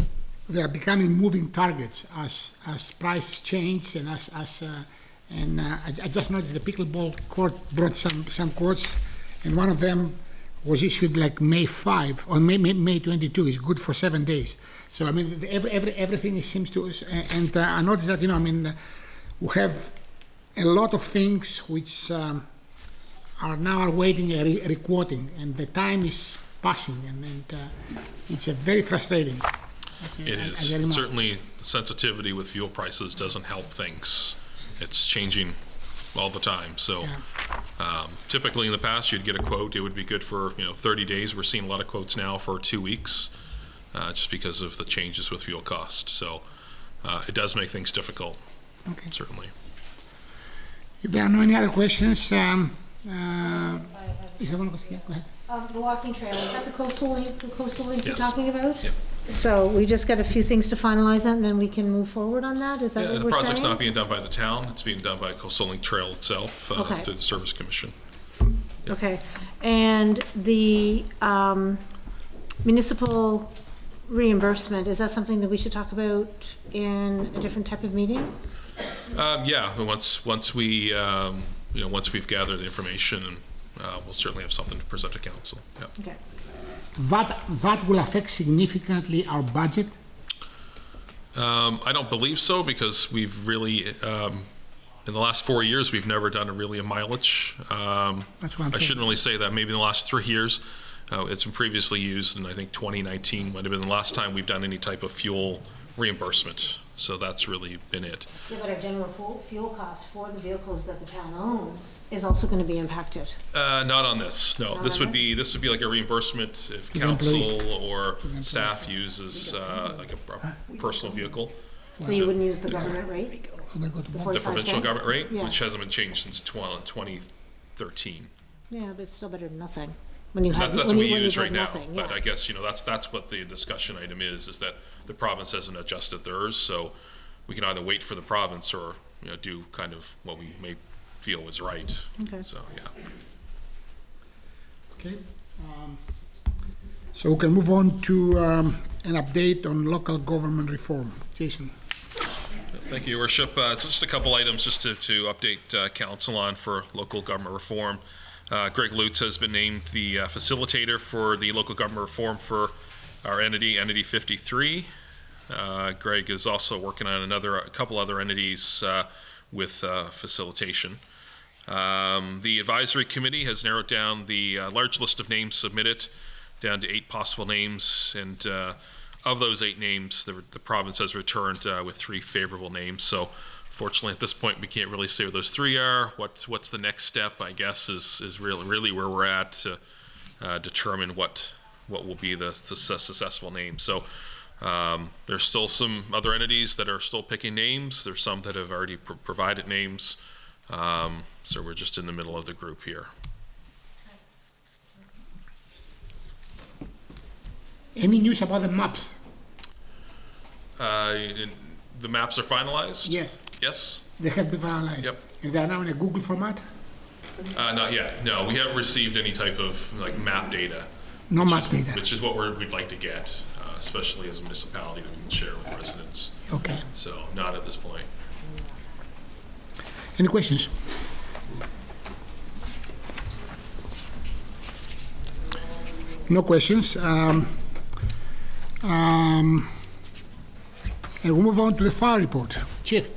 they are becoming moving targets as prices change, and I just noticed the Pickleball court brought some courts, and one of them was issued like May 5 or May 22. It's good for 7 days. So I mean, everything seems to, and I noticed that we have a lot of things which are now awaiting a requoting, and the time is passing, and it's very frustrating. It is. Certainly, the sensitivity with fuel prices doesn't help things. It's changing all the time. So typically in the past, you'd get a quote. It would be good for 30 days. We're seeing a lot of quotes now for 2 weeks, just because of the changes with fuel cost. So it does make things difficult. Okay. Certainly. If there are no any other questions, you have one question? Go ahead. The walking trail, is that the coastal link Yes. you're talking about? Yep. So we just got a few things to finalize that, and then we can move forward on that? Is that what The we're saying? project's not being done by the town. It's being done by Coastal Link Trail itself Okay. through the Service Commission. Okay, and the municipal reimbursement, is that something that we should talk about in a different type of meeting? Once we once we've gathered the information, and we'll certainly have something to present to council. Yep. Okay. That will affect significantly our budget? I don't believe so, because we've really, in the last 4 years, we've never done a mileage. That's what I'm saying. I shouldn't really say that. Maybe in the last 3 years, it's been previously used, and I think 2019 might have been the last time we've done any type of fuel reimbursement. So that's really been it. Yeah, but our general fuel costs for the vehicles that the town owns is also going to be impacted. Not on this. No, Not this on would be like a reimbursement if To the employees. council or staff uses like a personal vehicle. So you wouldn't use the government rate? Oh my God, The wow. 45 The provincial cents? government rate, Yeah. which hasn't been changed since 2013. Yeah, but it's still better than nothing. When you have, That's when what you, we when use you right have now. nothing, But yeah. I guess, that's what the discussion item is that the province hasn't adjusted theirs. So we can either wait for the province or, do kind of what we may feel is right. Okay. So, yeah. Okay. So we can move on to an update on local government reform. Jason. Thank you, Your Worship. Just a couple items just to update council on for local government reform. Greg Lutz has been named the facilitator for the local government reform for our entity 53. Greg is also working on a couple other entities with facilitation. The advisory committee has narrowed down the large list of names submitted down to 8 possible names, and of those 8 names, the province has returned with 3 favorable names. So fortunately, at this point, we can't really say what those 3 are. What's the next step, I guess, is really where we're at to determine what will be the successful name. So there's still some other entities that are still picking names. There's some that have already provided names. So we're just in the middle of the group here. Any news about the maps? The maps are finalized? Yes. Yes? They have been finalized? Yep. And they are now in a Google format? Not yet. No, we haven't received any type of map data. No map data? Which is what we'd like to get, especially as a municipality that we can share with residents. Okay. So not at this point. Any questions? No questions. And we'll move on to the fire report. Chief.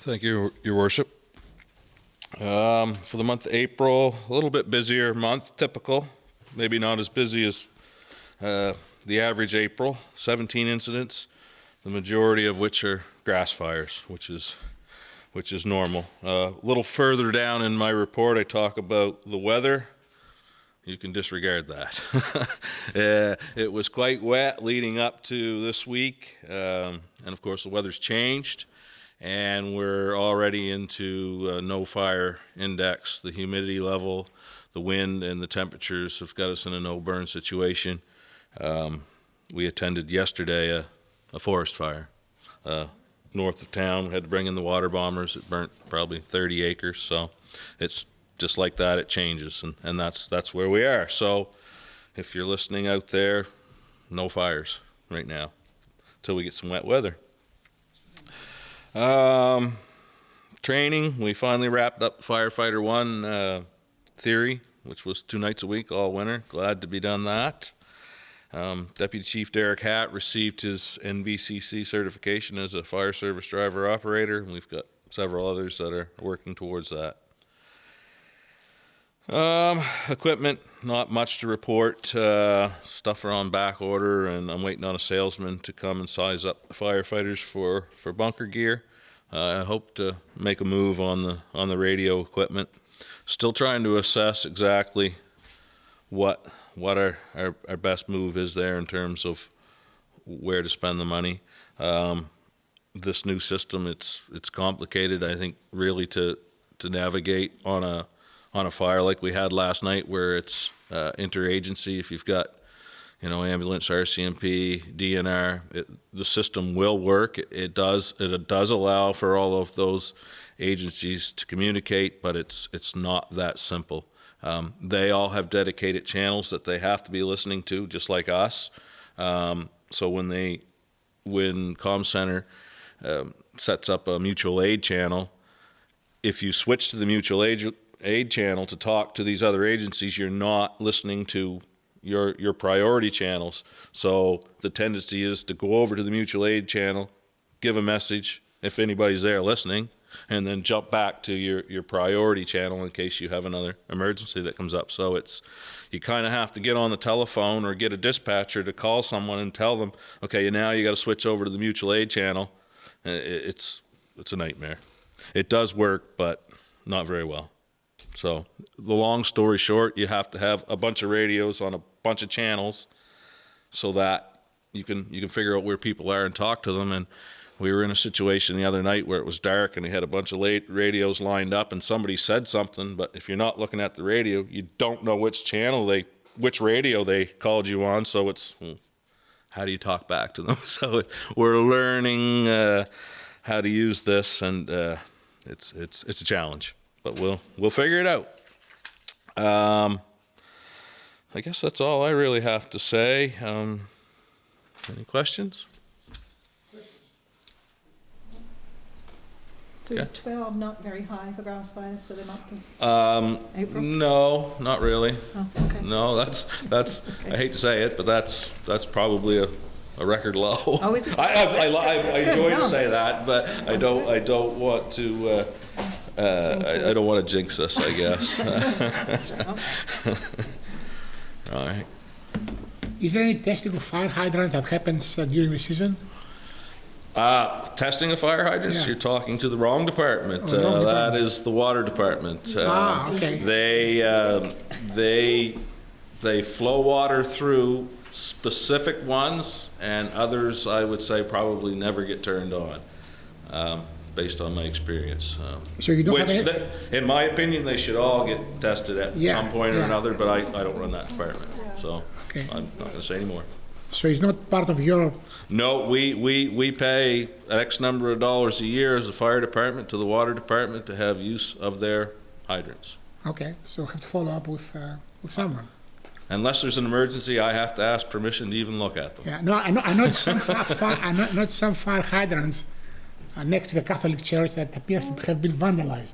Thank you, Your Worship. For the month of April, a little bit busier month, typical. Maybe not as busy as the average April. 17 incidents, the majority of which are grass fires, which is normal. A little further down in my report, I talk about the weather. You can disregard that. It was quite wet leading up to this week, and of course the weather's changed. And we're already into no fire index. The humidity level, the wind, and the temperatures have got us in a no burn situation. We attended yesterday a forest fire north of town. We had to bring in the water bombers. It burnt probably 30 acres. So it's just like that. It changes, and that's where we are. So if you're listening out there, no fires right now until we get some wet weather. Training, we finally wrapped up Firefighter 1 theory, which was 2 nights a week all winter. Glad to be done that. Deputy Chief Derek Hatt received his NVCC certification as a fire service driver operator, and we've got several others that are working towards that. Equipment, not much to report. Stuff are on back order, and I'm waiting on a salesman to come and size up the firefighters for bunker gear. I hope to make a move on the radio equipment. Still trying to assess exactly what our best move is there in terms of where to spend the money. This new system, it's complicated, I think, really to navigate on a fire like we had last night, where it's interagency. If you've got, ambulance, RCMP, DNR, the system will work. It does allow for all of those agencies to communicate, but it's not that simple. They all have dedicated channels that they have to be listening to, just like us. So when Comm Center sets up a mutual aid channel, if you switch to the mutual aid channel to talk to these other agencies, you're not listening to your priority channels. So the tendency is to go over to the mutual aid channel, give a message if anybody's there listening, and then jump back to your priority channel in case you have another emergency that comes up. So you kind of have to get on the telephone or get a dispatcher to call someone and tell them, okay, now you got to switch over to the mutual aid channel. It's a nightmare. It does work, but not very well. So the long story short, you have to have a bunch of radios on a bunch of channels so that you can figure out where people are and talk to them. And we were in a situation the other night where it was dark and we had a bunch of radios lined up and somebody said something, but if you're not looking at the radio, you don't know which radio they called you on. So how do you talk back to them? So we're learning how to use this, and it's a challenge. But we'll figure it out. I guess that's all I really have to say. Any questions? So is 12 not very high for grass fires for the month of April? No, not really. Oh, okay. No, that's, I hate to say it, but that's probably a record low. Oh, is it? I enjoy to No. say that, but I don't want to, I don't want to jinx us, I guess. Right. Is there any testing of fire hydrant that happens during the season? Testing of fire hydrants, Yeah. you're talking to the wrong department. Oh, the wrong That department. is the water department. Okay. They flow water through specific ones, and others, I would say, probably never get turned on, based on my experience. So you don't Which, have any- in my opinion, they should all get tested at Yeah, some point or yeah. another, but I don't run that department, so Okay. I'm not gonna say anymore. So it's not part of your, No, we pay X number of dollars a year as a fire department to the water department to have use of their hydrants. okay, so have to follow up with someone. Unless there's an emergency, I have to ask permission to even look at them. Yeah, no, I know some some fire hydrants next to the Catholic Church that appear to have been vandalized.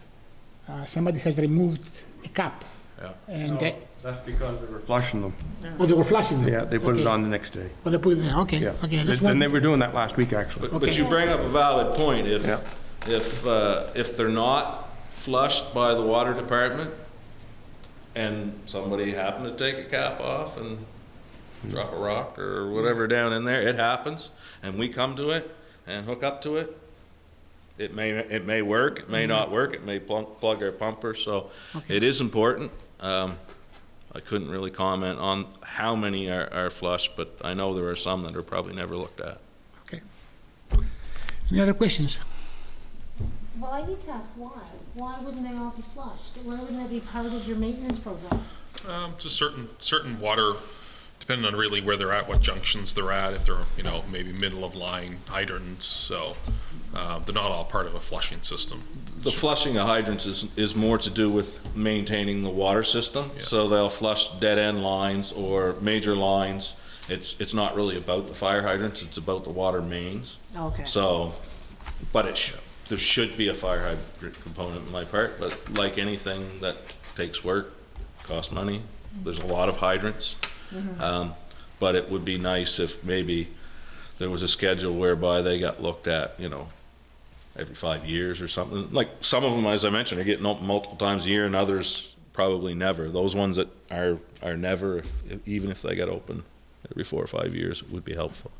Somebody has removed a cap, Yeah. and That's because they were flushing them. oh, they were flashing them. Yeah, they put it Okay. on the next day. Oh, they put it there. Okay, Yeah. okay. I just And they want, were doing that last week, actually. But Okay. you bring up a valid point. Yeah. If they're not flushed by the water department and somebody happened to take a cap off and drop a rock or whatever down in there, it happens, and we come to it and hook up to it, it may work, it may not work, it may plug our pumper, so Okay. it is important. I couldn't really comment on how many are flushed, but I know there are some that are probably never looked at. okay. Any other questions? Well, I need to ask why. Why wouldn't they all be flushed? Why wouldn't that be part of your maintenance program? Just certain water, depending on really where they're at, what junctions they're at, if they're, maybe middle of line hydrants, so, they're not all part of a flushing system. The flushing of hydrants is more to do with maintaining the water system. Yeah. So they'll flush dead end lines or major lines. It's not really about the fire hydrants, it's about the water mains. Okay. So, but there should be a fire hydrant component on my part, but like anything that takes work, costs money. There's a lot of hydrants. But it would be nice if maybe there was a schedule whereby they got looked at, every 5 years or something. Like some of them, as I mentioned, are getting multiple times a year, and others probably never. Those ones that are never, even if they get open every 4 or 5 years, it would be helpful.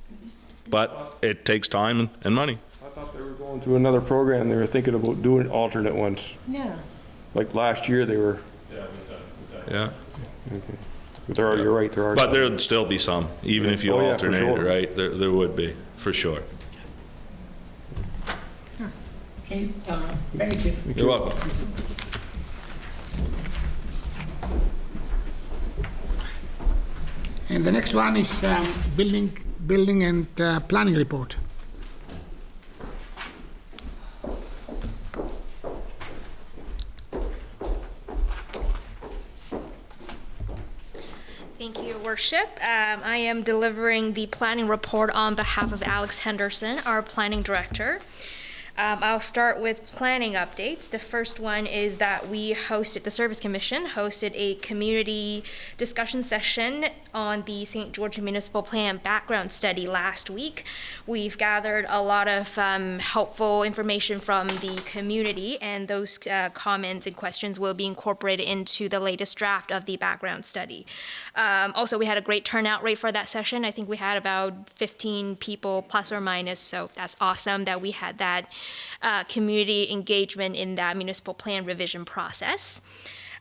But it takes time and money. I thought they were going to another program. They were thinking about doing alternate ones. Yeah. Like last year, they were, Yeah. but you're right, there are. But there'd still be some, even if you Oh, yeah, for alternate, sure. right? There would be, for sure. Okay, thank you. You're welcome. And the next one is building and planning report. Thank you, Your Worship. I am delivering the planning report on behalf of Alex Henderson, our planning director. I'll start with planning updates. The first one is that the Service Commission hosted a community discussion session on the St. George Municipal Plan background study last week. We've gathered a lot of helpful information from the community, and those comments and questions will be incorporated into the latest draft of the background study. Also, we had a great turnout rate for that session. I think we had about 15 people plus or minus, so that's awesome that we had that community engagement in that municipal plan revision process.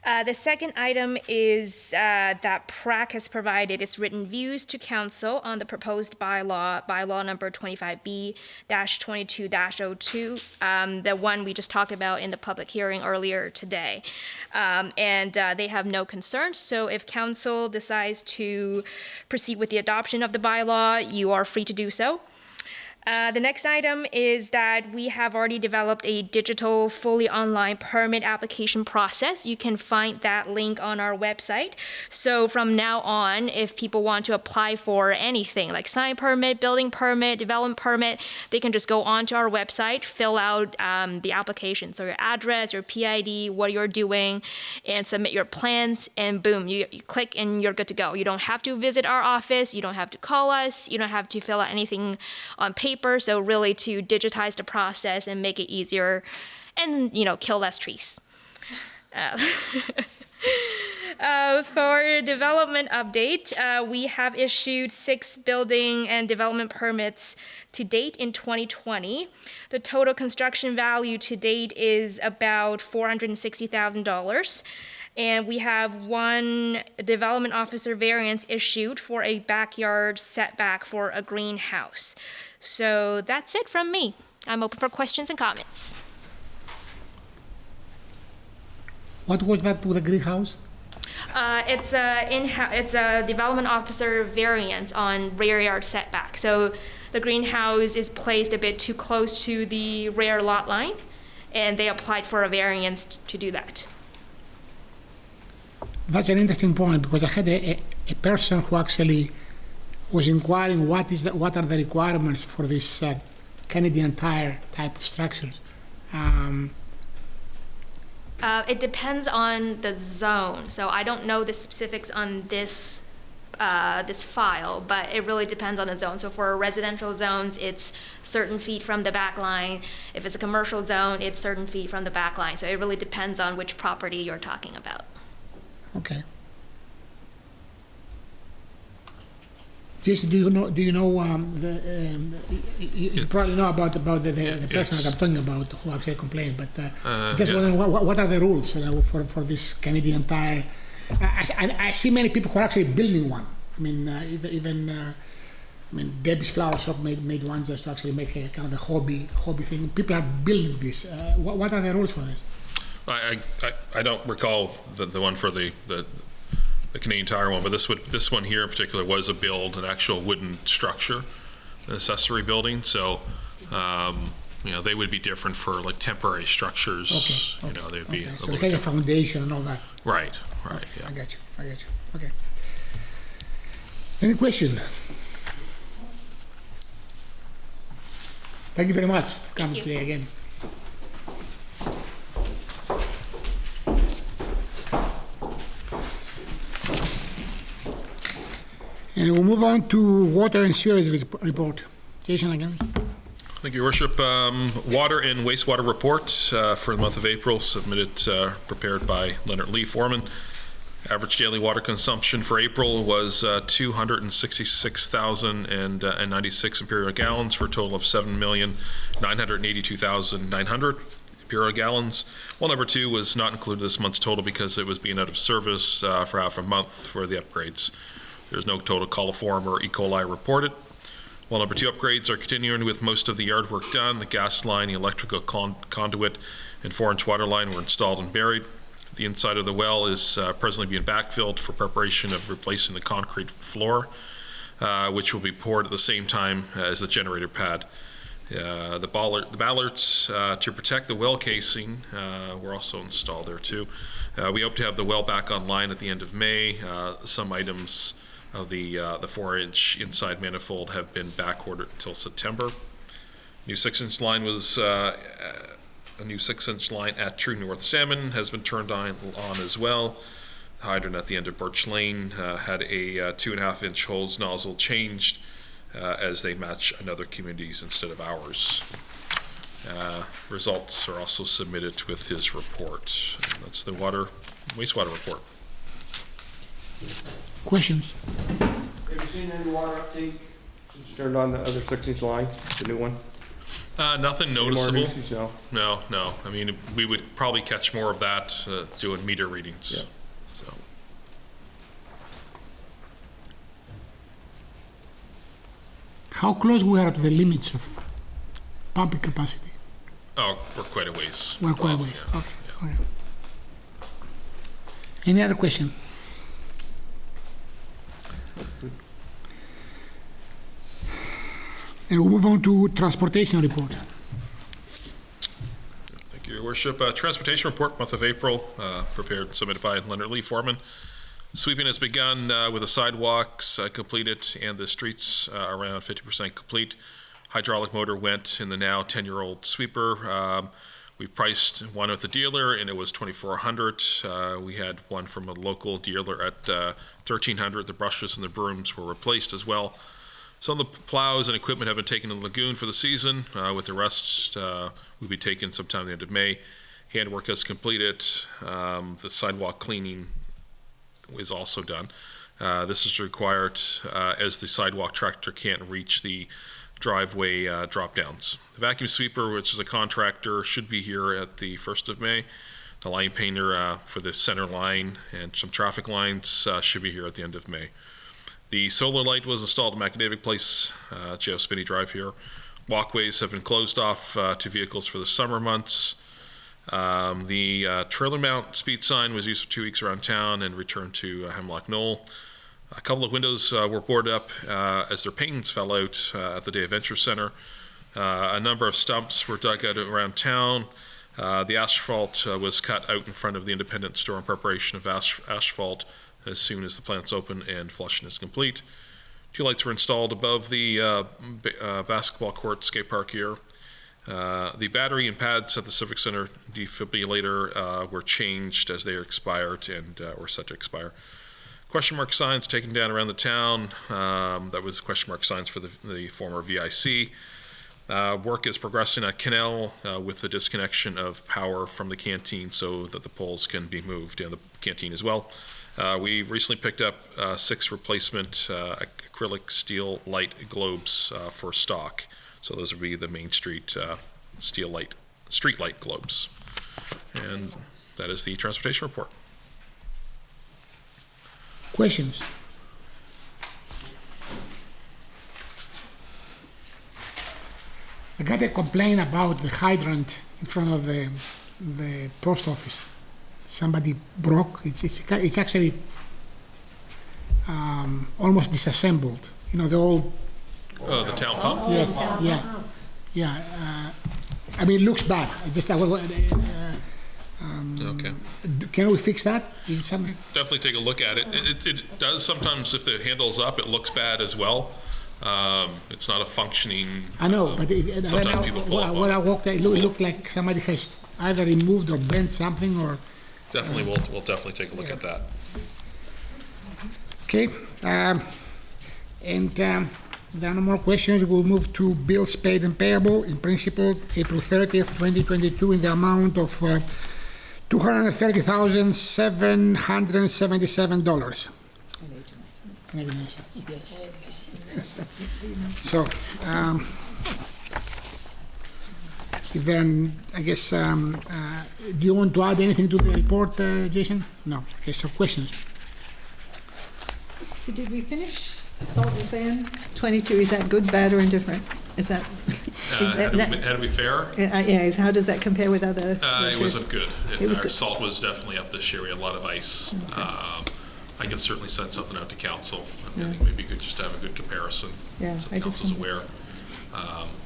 The second item is that PRAC has provided its written views to council on the proposed bylaw number 25B-22-02, the one we just talked about in the public hearing earlier today. And they have no concerns, so if council decides to proceed with the adoption of the bylaw, you are free to do so. The next item is that we have already developed a digital, fully online permit application process. You can find that link on our website. So from now on, if people want to apply for anything like sign permit, building permit, development permit, they can just go onto our website, fill out the application. So your address, your PID, what you're doing, and submit your plans, and boom, you click and you're good to go. You don't have to visit our office. You don't have to call us. You don't have to fill out anything on paper. So really to digitize the process and make it easier and, kill less trees. For development update, we have issued 6 building and development permits to date in 2020. The total construction value to date is about $460,000. And we have 1 development officer variance issued for a backyard setback for a greenhouse. So that's it from me. I'm open for questions and comments. What was that with the greenhouse? It's a development officer variance on rear yard setback. So the greenhouse is placed a bit too close to the rear lot line, and they applied for a variance to do that. That's an interesting point, because I had a person who actually was inquiring what are the requirements for this Canadian Tire type of structures. It depends on the zone, so I don't know the specifics on this file, but it really depends on the zone. So for residential zones, it's certain feet from the back line. If it's a commercial zone, it's certain feet from the back line. So it really depends on which property you're talking about. Okay. Jason, do you know you probably know about the person that I'm talking about who actually complained, but just wondering what are the rules for this Canadian Tire? I see many people who are actually building one. I mean, even Debbie's Flower Shop made one just to actually make a kind of a hobby thing. People are building this. What are the rules for this? I don't recall the one for the Canadian Tire one, but this one here in particular was a build, an actual wooden structure, an accessory building. So, they would be different for like temporary structures. Okay. They'd be. So it's like a foundation and all that. Right. Okay. Yeah. I got you. Okay. Any question? Thank you very much for coming today again. And we'll move on to water and sewage report. Jason again. Thank you, Your Worship. Water and wastewater report for the month of April, prepared by Leonard Lee, foreman. Average daily water consumption for April was 266,096 imperial gallons for a total of 7,982,900 imperial gallons. Well, number 2 was not included this month's total because it was being out of service for half a month for the upgrades. There's no total coliform or E. coli reported. Well, number 2 upgrades are continuing with most of the yard work done. The gas line, the electrical conduit, and 4-inch water line were installed and buried. The inside of the well is presently being backfilled for preparation of replacing the concrete floor, which will be poured at the same time as the generator pad. The ballards to protect the well casing were also installed there too. We hope to have the well back online at the end of May. Some items of the 4-inch inside manifold have been back ordered until September. New 6-inch line was a new 6-inch line at True North Salmon has been turned on as well. The hydrant at the end of Birch Lane had a 2.5-inch hose nozzle changed as they match another community's instead of ours. Results are also submitted with his report. And that's the wastewater report. Questions? Have you seen any water uptake since you turned on the other 6-inch line, the new one? Nothing noticeable. More usage, no? No. I mean, we would probably catch more of that doing meter readings. Yeah. So. How close we are to the limits of pumping capacity? Oh, we're quite a ways. We're quite a ways. Okay. Yeah. Okay. Any other question? And we'll move on to transportation report. Thank you, Your Worship. Transportation report, month of April, prepared and submitted by Leonard Lee Foreman. Sweeping has begun with the sidewalks completed and the streets around 50% complete. Hydraulic motor went in the now 10-year-old sweeper. We priced one with the dealer and it was $2,400. We had one from a local dealer at $1,300. The brushes and the brooms were replaced as well. Some of the plows and equipment have been taken to the lagoon for the season. With the rest will be taken sometime at the end of May. Handwork is completed. The sidewalk cleaning is also done. This is required as the sidewalk tractor can't reach the driveway drop downs. The vacuum sweeper, which is a contractor, should be here at the 1st of May. The line painter for the center line and some traffic lines should be here at the end of May. The solar light was installed at Macadavic Place, J.O. Spinney Drive here. Walkways have been closed off to vehicles for the summer months. The trailer mount speed sign was used for 2 weeks around town and returned to Hemlock Knoll. A couple of windows were boarded up as their paintings fell out at the Day Adventure Center. A number of stumps were dug out around town. The asphalt was cut out in front of the independent store in preparation of asphalt as soon as the plant's open and flushing is complete. 2 lights were installed above the basketball court skate park here. The battery and pads at the Civic Center defibrillator were changed as they expired and were set to expire. Question mark signs taken down around the town. That was question mark signs for the former VIC. Work is progressing at Canal with the disconnection of power from the canteen so that the poles can be moved and the canteen as well. We recently picked up 6 replacement acrylic steel light globes for stock. So those would be the Main Street street light globes. And that is the transportation report. Questions? I got a complaint about the hydrant in front of the post office. Somebody broke. It's actually almost disassembled. You know, the old. Oh, the town pump? Yes. Yeah. I mean, it looks bad. Okay. Can we fix that? Is it something? Definitely take a look at it. It does sometimes, if the handle's up, it looks bad as well. It's not a functioning. I know, but sometimes people pull up when I walked, it looked like somebody has either removed or bent something, or. Definitely, we'll definitely take a look at that. Okay, and there are no more questions. We'll move to bills paid and payable. In principle, April 30th, 2022, in the amount of $230,777. Yes. So, if then, I guess, do you want to add anything to the report, Jason? No. Okay, so questions. So did we finish salt and sand? 22, is that good, bad, or indifferent? Is that? Had to be fair. How does that compare with other? It wasn't good. It was Our good. salt was definitely up this year. We had a lot of ice. Okay. I can certainly send something out to council. I think maybe good just to have a good comparison. Yeah, so I just council's aware.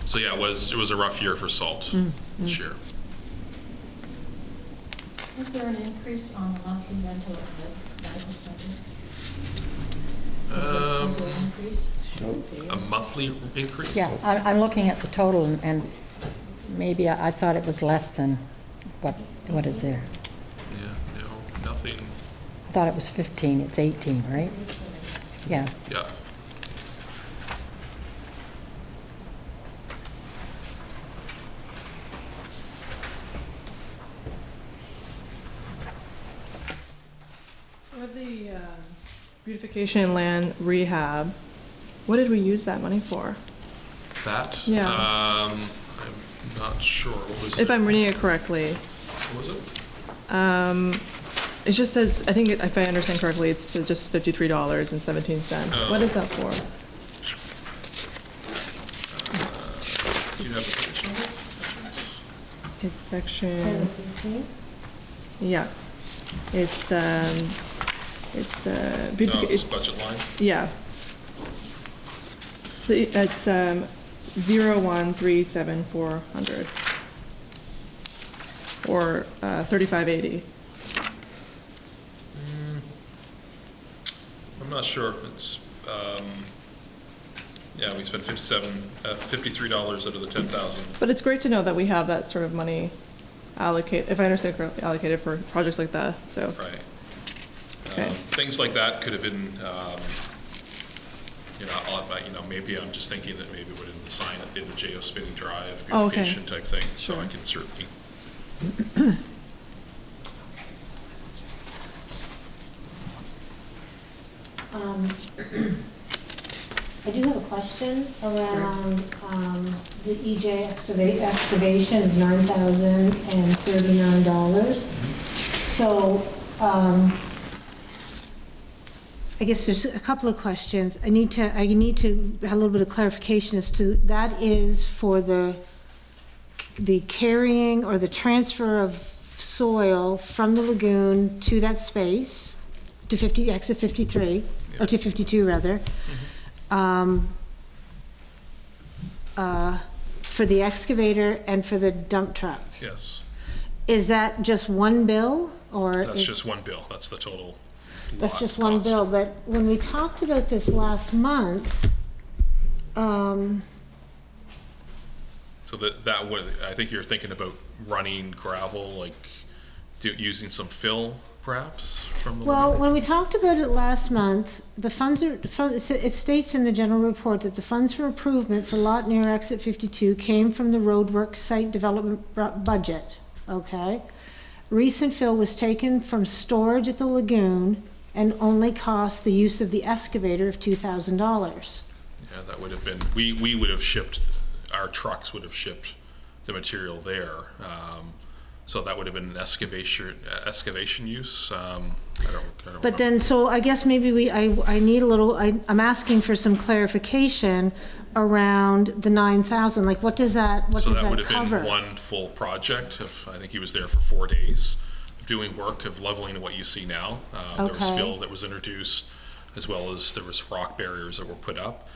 So yeah, it was a rough year for salt this year. Was there an increase on the monthly rental of the medical center? Was there an increase? A monthly increase? Yeah, I'm looking at the total, and maybe I thought it was less than what is there? Yeah, no, nothing. I thought it was 15, it's 18, right? Yeah. Yeah. For the beautification and land rehab, what did we use that money for? That? Yeah. I'm not sure. What was If it? I'm reading it correctly. What was it? It just says, I think if I understand correctly, it says just $53.17. Oh. What is that for? Do you have the page number? It's section. Yeah. It's No, it's budget line. yeah. It's 0137400 or 3580. I'm not sure if it's, yeah, we spent $53 out of the 10,000. But it's great to know that we have that sort of money allocated, if I understand correctly, allocated for projects like that. So Right. Okay. Things like that could have been, maybe I'm just thinking that maybe it would have been signed at the end of JO Spinning Drive, beautification type thing. So I can certainly. I do have a question around the EJ excavation of $9,039. So I guess there's a couple of questions. I need to have a little bit of clarification as to that is for the carrying or the transfer of soil from the lagoon to that space, to exit 53, or to 52 rather. For the excavator and for the dump truck. Yes. Is that just one bill, or? That's just one bill. That's the total. That's just one bill, but when we talked about this last month, So that would, I think you're thinking about running gravel, like using some fill perhaps from the well, lagoon? when we talked about it last month, the funds are, it states in the general report that the funds for improvement for lot near exit 52 came from the roadwork site development budget, okay? Recent fill was taken from storage at the lagoon and only cost the use of the excavator of $2,000. Yeah, that would have been, we would have shipped, our trucks would have shipped the material there. So that would have been an excavation use. I don't But then, so I guess maybe I need a little, I'm asking for some clarification around the 9,000. Like, what does that cover? So that would have been one full project. I think he was there for 4 days of doing work of leveling what you see now. There was fill that was introduced, as well as there was rock barriers that were put up.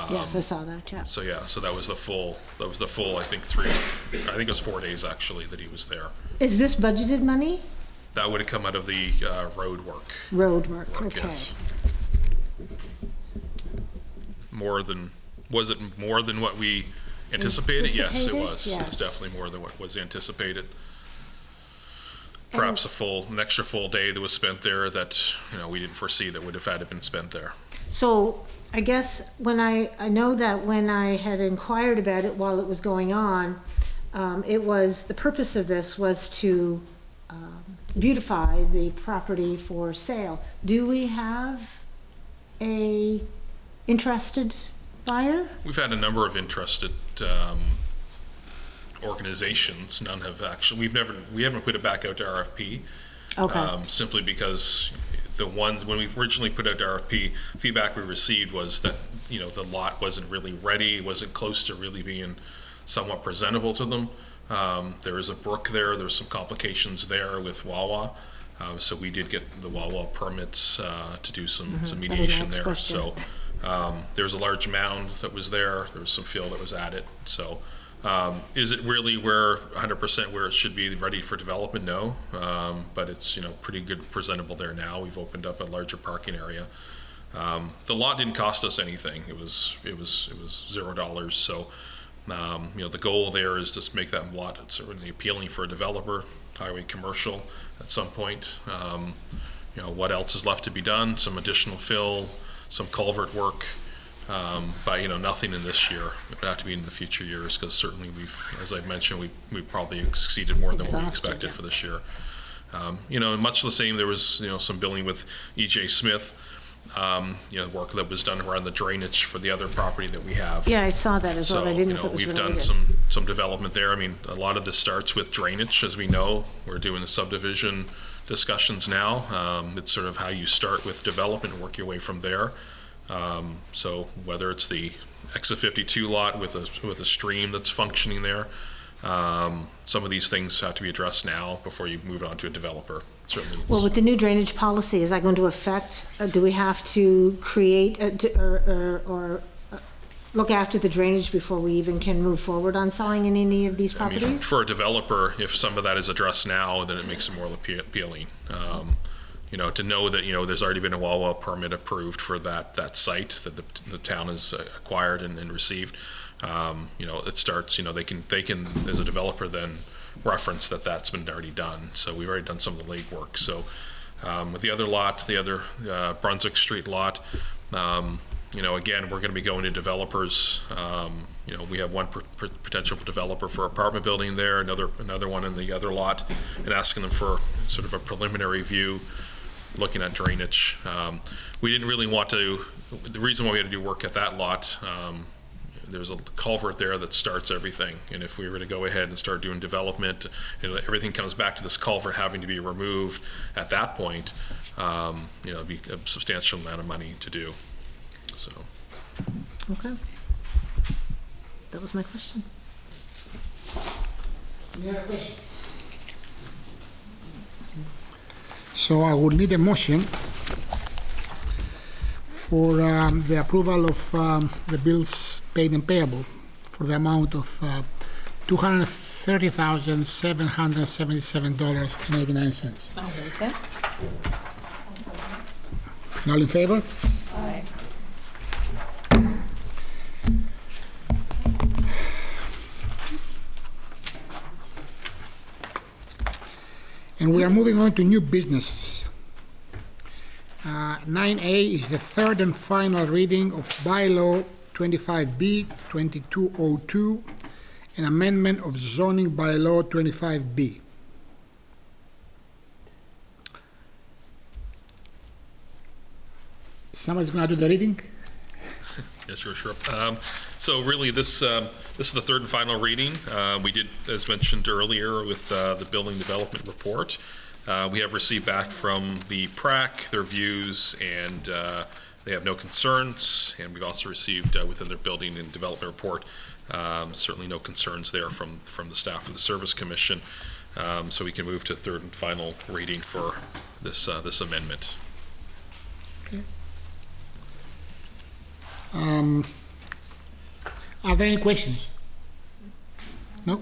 Yes, I saw that, yeah. So yeah, so that was the full, I think it was 4 days actually that he was there. Is this budgeted money? That would have come out of the road work. Road work, okay. Yes. Was it more than what we anticipated? Yes, it was. Yes. It was definitely more than what was anticipated. Perhaps an extra full day that was spent there that, we didn't foresee that would have had to been spent there. So I guess I know that when I had inquired about it while it was going on, the purpose of this was to beautify the property for sale. Do we have a interested buyer? We've had a number of interested organizations. None have actually, we haven't put it back out to RFP. Okay. Simply because when we originally put out the RFP, feedback we received was that, the lot wasn't really ready, wasn't close to really being somewhat presentable to them. There is a brook there was some complications there with Wawa. So we did get the Wawa permits to do some mediation there. So there's a large mound that was there was some fill that was added. So is it really 100% where it should be ready for development? No, but it's pretty good presentable there now. We've opened up a larger parking area. The lot didn't cost us anything. It was $0. So the goal there is to make that lot certainly appealing for a developer, highway commercial at some point. What else is left to be done? Some additional fill, some culvert work. But nothing in this year. It would have to be in the future years, because certainly as I mentioned, we probably exceeded more than what we expected for this year. Much the same, there was some billing with E.J. Smith, work that was done around the drainage for the other property that we have. Yeah, I saw that as well. I didn't know if it was we've related. done some development there. I mean, a lot of this starts with drainage, as we know. We're doing the subdivision discussions now. It's sort of how you start with development and work your way from there. So whether it's the exit 52 lot with a stream that's functioning there, some of these things have to be addressed now before you move on to a developer. Certainly. Well, with the new drainage policy, is that going to affect? Do we have to create look after the drainage before we even can move forward on selling in any of these I mean, properties? for a developer, if some of that is addressed now, then it makes it more appealing. You know, to know that, you know, there's already been a Wawa permit approved for that site that the town has acquired and received. You know, it starts, you know, they can, as a developer, then reference that that's been already done. So we've already done some of the legwork. So with the other lot, the other Brunswick Street lot, you know, again, we're going to be going to developers. You know, we have one potential developer for apartment building there, another one in the other lot, and asking them for sort of a preliminary view, looking at drainage. We didn't really want to, the reason why we had to do work at that lot, there's a culvert there that starts everything. And if we were to go ahead and start doing development, and everything comes back to this culvert having to be removed at that point, you know, it'd be a substantial amount of money to do. So. Okay. That was my question. Any other question? So I would need a motion for the approval of the bills paid and payable for the amount of $230,777.89. I'll make that. All in favor? Aye. And we are moving on to new businesses. 9A is the third and final reading of Bilo 25B 2202, an amendment of zoning bylaw 25B. Somebody's going to do the reading? Yes, sure. So really, this is the third and final reading. We did, as mentioned earlier, with the building development report. We have received back from the PRAC their views, and they have no concerns. And we've also received within their building and development report, certainly no concerns there from the staff of the Service Commission. So we can move to third and final reading for this amendment. Okay. Are there any questions? No?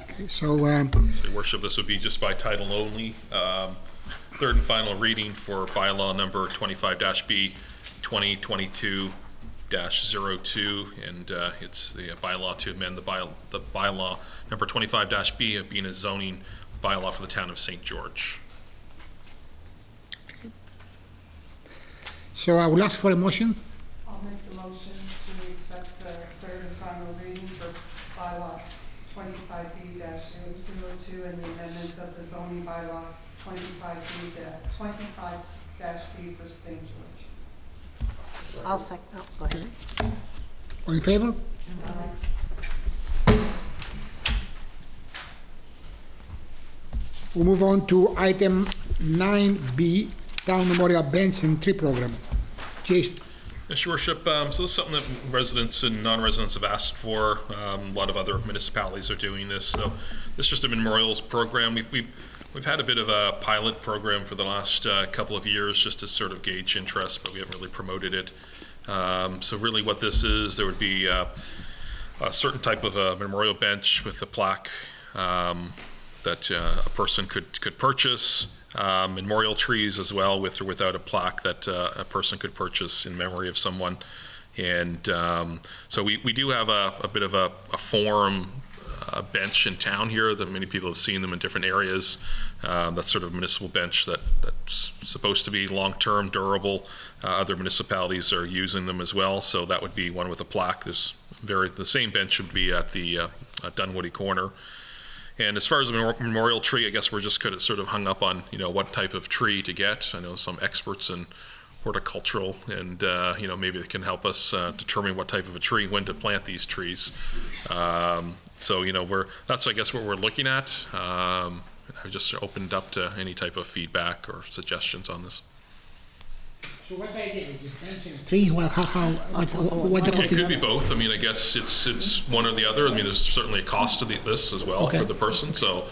Okay, so Your Worship, this would be just by title only. Third and final reading for bylaw number 25-B 2022-02, and it's the bylaw to amend the bylaw number 25-B of being a zoning bylaw for the town of St. George. So I will ask for a motion. I'll make the motion to accept the third and final reading for bylaw 25B-002 and the amendments of the zoning bylaw 25-B for St. George. I'll second. Oh, go ahead. All in favor? We'll move on to item 9B, Town Memorial Benson Tree Program. Jason. Yes, Your Worship. So this is something that residents and non-residents have asked for. A lot of other municipalities are doing this. So this is just a memorials program. We've had a bit of a pilot program for the last couple of years just to sort of gauge interest, but we haven't really promoted it. So really what this is, there would be a certain type of a memorial bench with a plaque that a person could purchase. Memorial trees as well, with or without a plaque, that a person could purchase in memory of someone. And so we do have a bit of a form bench in town here that many people have seen them in different areas. That's sort of a municipal bench that's supposed to be long-term, durable. Other municipalities are using them as well, so that would be one with a plaque. The same bench would be at the Dunwoody corner. And as far as the memorial tree, I guess we're just kind of sort of hung up on, what type of tree to get. I know some experts in horticultural, and maybe they can help us determine what type of a tree, when to plant these trees. So that's I guess what we're looking at. I've just opened up to any type of feedback or suggestions on this. So what idea is it? Fencing a tree? Well, what the It could be both. I mean, I guess it's one or the other. I mean, there's certainly a cost to this as well for the person. So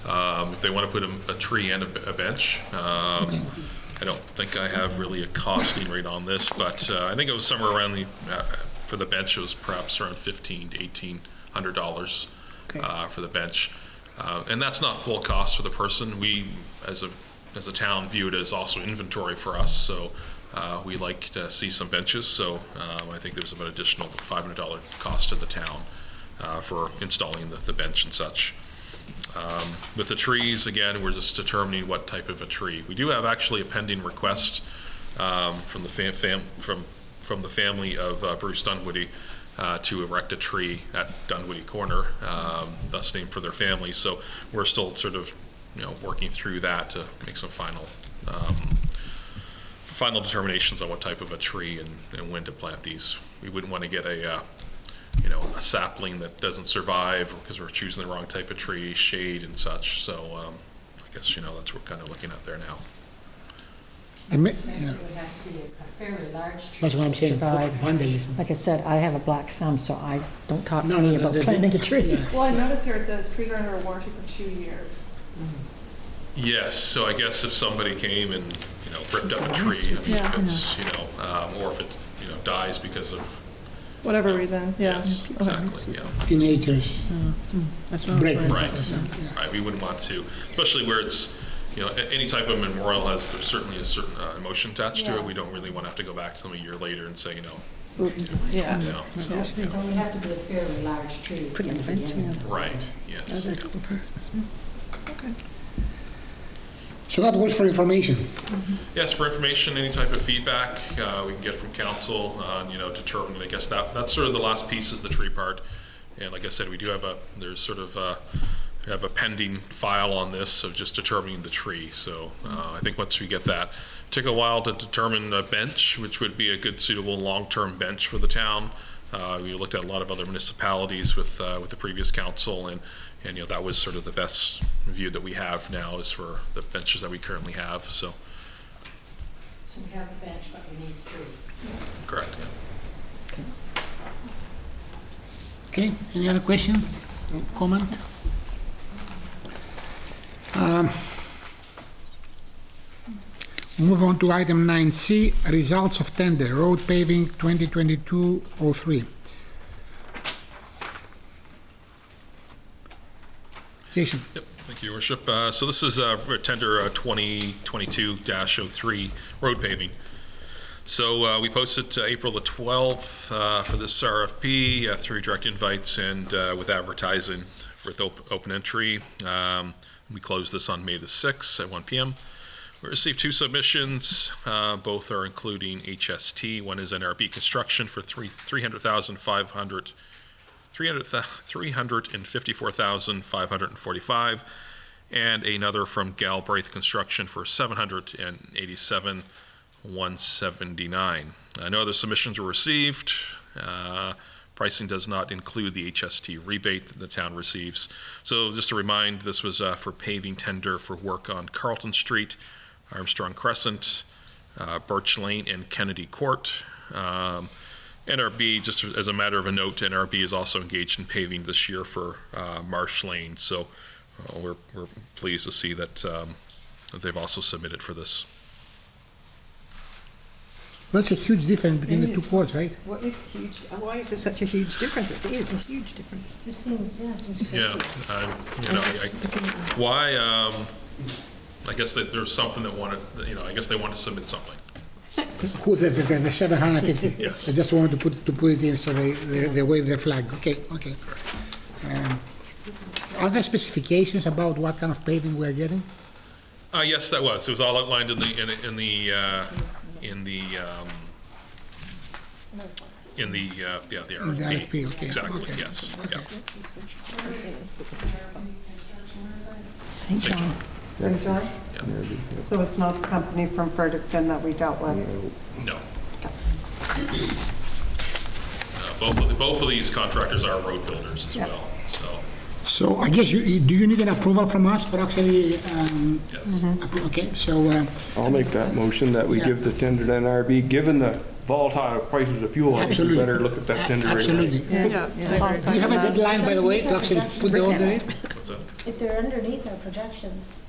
if they want to put a tree and a bench, I don't think I have really a costing rate on this, but I think it was somewhere around the For the bench, it was perhaps around $1,500 to $1,800 for the bench. And that's not full cost for the person. We, as a town, view it as also inventory for us, so we like to see some benches. So I think there's about additional $500 cost to the town for installing the bench and such. With the trees, again, we're just determining what type of a tree. We do have actually a pending request from the family of Bruce Dunwoody to erect a tree at Dunwoody Corner, thus named for their family. So we're still sort of, working through that to make some final determinations on what type of a tree and when to plant these. We wouldn't want to get a sapling that doesn't survive because we're choosing the wrong type of tree, shade and such. So I guess, that's what we're kind of looking at there now. It would have to be a fairly large tree. That's what I'm saying, to survive. vandalism. Like I said, I have a black thumb, so don't talk to me about planting a tree. Yeah. Well, I noticed here it says trees are under warranty for 2 years. Yes, so I guess if somebody came and, ripped up a tree, it's, or if it, dies because of Whatever reason, yeah. Yes, exactly, yeah. Teenagers That's wrong. break them. Right, right, we wouldn't want to, especially where it's, any type of memorial there's certainly a certain emotion attached to it. We don't really want to have to go back to them a year later and say, Oops, yeah. So it would have to be a fairly large tree. Put an event in it. Right, yes. Okay. So that was for information. Yes, for information, any type of feedback we can get from council on, determining, I guess that's sort of the last piece is the tree part. And like I said, we do have we have a pending file on this of just determining the tree. So I think once we get that, it took a while to determine a bench, which would be a good suitable long-term bench for the town. We looked at a lot of other municipalities with the previous council, and that was sort of the best view that we have now is for the benches that we currently have. So we have the bench, but we need the tree. correct. Yeah. Okay, any other question, comment? Move on to item 9C, results of tender, road paving 2022-03. Jason. Yep, thank you, Your Worship. So this is tender 2022-03 road paving. So we posted April the 12th for this RFP through direct invites and with advertising with open entry. We closed this on May the 6th at 1 p.m. We received 2 submissions. Both are including HST. One is NRB construction for $354,545, and another from Galbraith Construction for $787,179. No other submissions were received. Pricing does not include the HST rebate that the town receives. So just to remind, this was for paving tender for work on Carlton Street, Armstrong Crescent, Birch Lane, and Kennedy Court. NRB, just as a matter of a note, NRB is also engaged in paving this year for Marsh Lane. So we're pleased to see that they've also submitted for this. That's a huge difference between the 2 quotes, right? What is huge? Why is there such a huge difference? It is a huge difference. It seems crazy. Yeah, why? I guess that there's something that wanted, I guess they want to submit something. Who, the 750? Yes. They just wanted to put it in so they wave their flags. Okay. Are there specifications about what kind of paving we're getting? Yes, that was. It was all outlined in the RFP. Okay. Exactly. Okay. Yes. Yeah. St. John. St. John? Yeah. So it's not the company from Fredericton that we dealt with? No. Both of these contractors are road builders as well. So I guess do you need an approval from us for actually? Yes. Okay. So I'll make that motion that we give the tender to NRB, given the volatile prices of fuel. I think we better look at that tender. Absolutely. Yeah. Do you have a deadline, by the way, to actually put the order in? What's that? If they're underneath our projections,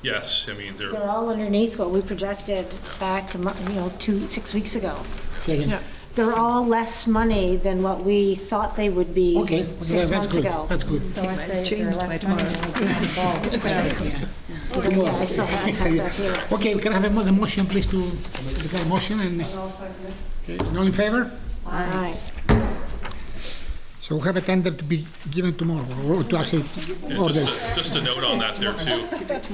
Yes, I mean they're all underneath what we projected back, 6 weeks ago. Second. Yeah. they're all less money than what we thought they would be Okay, 6 that's months good, ago. that's good. So I say if they're less money, we'll be involved. Yeah, I still have that here. Okay, can I have a motion, please, to the motion and, okay, and all in favor? All right. So we'll have a tender to be given tomorrow, or to actually order. Just a note on that there too.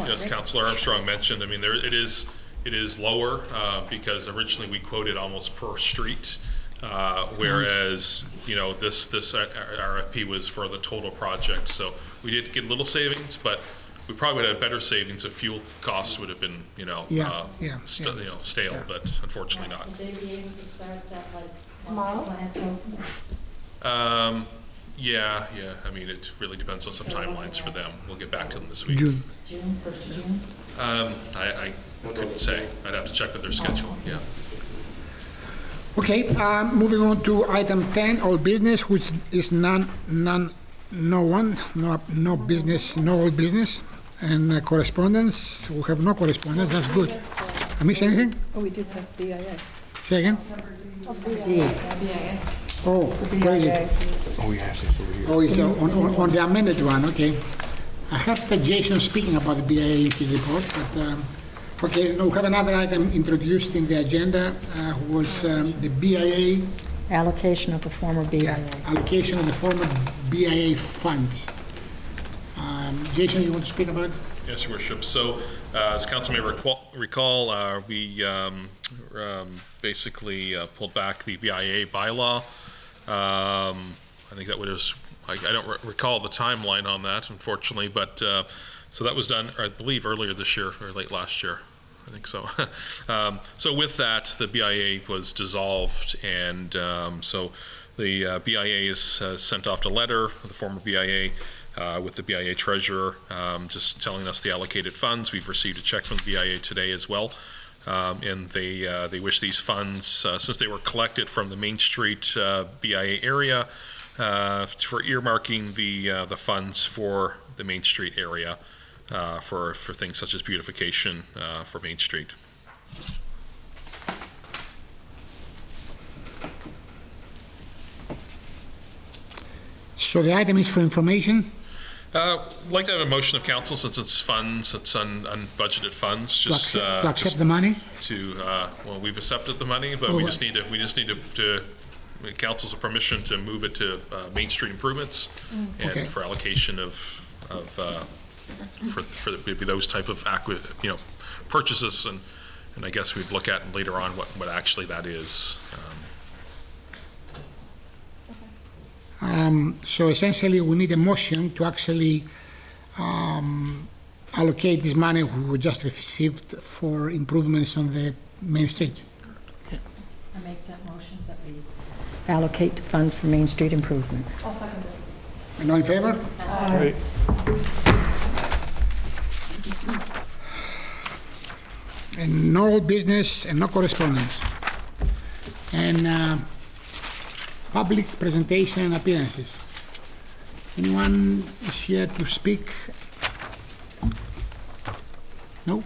As Councillor Armstrong mentioned, I mean, it is lower because originally we quoted almost per street, whereas, you know, this RFP was for the total project. So we did get a little savings, but we probably would have better savings if fuel costs would have been, you know, stale, but unfortunately not. Would they be able to start that like Tomorrow? once the plant's open? Yeah, I mean, it really depends on some timelines for them. We'll get back to them this week. June. June, 1st of June? I couldn't say. I'd have to check with their schedule, yeah. Okay, moving on to item 10, all business, which is no business, no old business, and correspondence. We have no correspondence. That's good. I miss anything? Oh, we did have BIA. Say again? Oh, where is it? Oh, yes, it's over here. Oh, it's on the amended one. Okay. I heard Jason speaking about the BIA in his report, but okay. No, we have another item introduced in the agenda. Was the BIA Allocation of the former BIA. allocation of the former BIA funds. Jason, you want to speak about it? Yes, Your Worship. So, as Council may recall, we basically pulled back the BIA bylaw. I think that was, I don't recall the timeline on that, unfortunately, but so that was done, I believe, earlier this year or late last year. I think so. So with that, the BIA was dissolved, and so the BIA has sent off a letter, the former BIA, with the BIA treasurer, just telling us the allocated funds. We've received a check from the BIA today as well, and they wish these funds, since they were collected from the Main Street BIA area, for earmarking the funds for the Main Street area. For things such as beautification for Main Street. So the item is for information. I'd like to have a motion of council, since it's funds, it's unbudgeted funds, just To accept the money. Well, we've accepted the money, but we just need to council's permission to move it to Main Street improvements, and Okay. for allocation of for those type of purchases, and I guess we'd look at later on what actually that is. So essentially, we need a motion to actually allocate this money we just received for improvements on the Main Street. I make that motion that we allocate the funds for Main Street improvement. I'll second it. And all in favor? Right. And no business and no correspondence. And public presentation and appearances. Anyone is here to speak? No?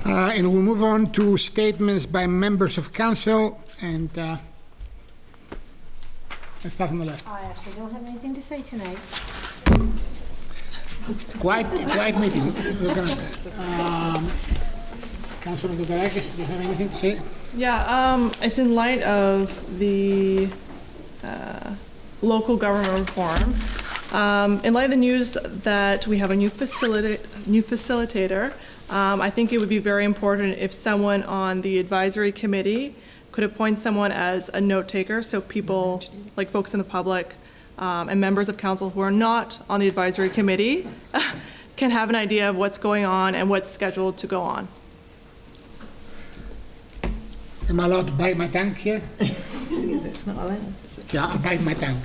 And we'll move on to statements by members of council, and let's start from the left. I actually don't have anything to say tonight. Quiet meeting. Councilor Dogarakis, do you have anything to say? Yeah, it's in light of the local government reform. In light of the news that we have a new facilitator, I think it would be very important if someone on the advisory committee could appoint someone as a note taker, so people, like folks in the public and members of council who are not on the advisory committee can have an idea of what's going on and what's scheduled to go on. Am I allowed to bite my tongue here? It's not allowed. Yeah, I'll bite my tongue.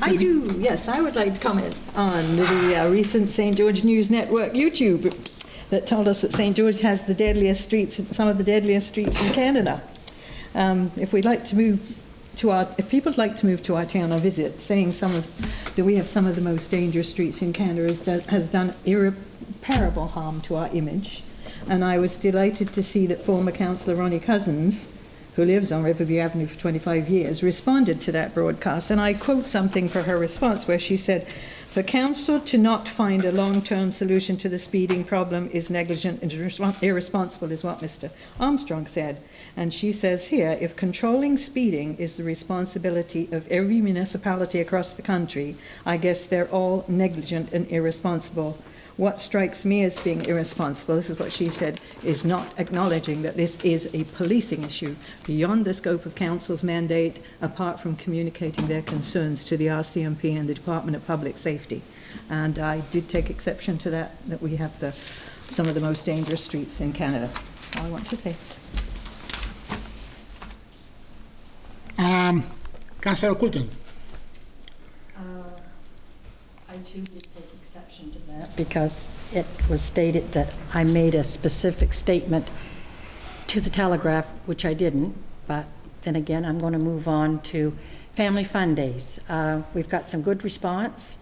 I do, yes, I would like to comment on the recent St. George News Network YouTube that told us that St. George has the deadliest streets, some of the deadliest streets in Canada. If people would like to move to our town or visit, saying that we have some of the most dangerous streets in Canada has done irreparable harm to our image. And I was delighted to see that former councillor Ronnie Cousins, who lives on Riverview Avenue for 25 years, responded to that broadcast. And I quote something for her response where she said, "For council to not find a long-term solution to the speeding problem is negligent and irresponsible," is what Mr. Armstrong said. And she says here, "If controlling speeding is the responsibility of every municipality across the country, I guess they're all negligent and irresponsible. What strikes me as being irresponsible," this is what she said, "is not acknowledging that this is a policing issue beyond the scope of council's mandate, apart from communicating their concerns to the RCMP and the Department of Public Safety." And I did take exception to that we have some of the most dangerous streets in Canada. All I want to say. Councillor Coulton. I too did take exception to that because it was stated that I made a specific statement to the Telegraph, which I didn't, but then again, I'm going to move on to Family Fun Days. We've got some good response.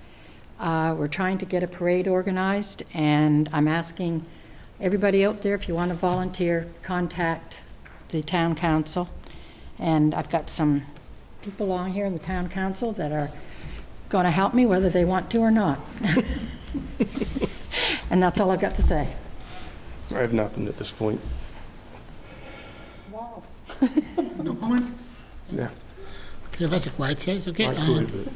We're trying to get a parade organized, and I'm asking everybody out there, if you want to volunteer, contact the town council. And I've got some people on here in the town council that are going to help me whether they want to or not. And that's all I've got to say. I have nothing at this point. Wow. No comment? Yeah. Okay, that's a quiet sense. Okay. I could, but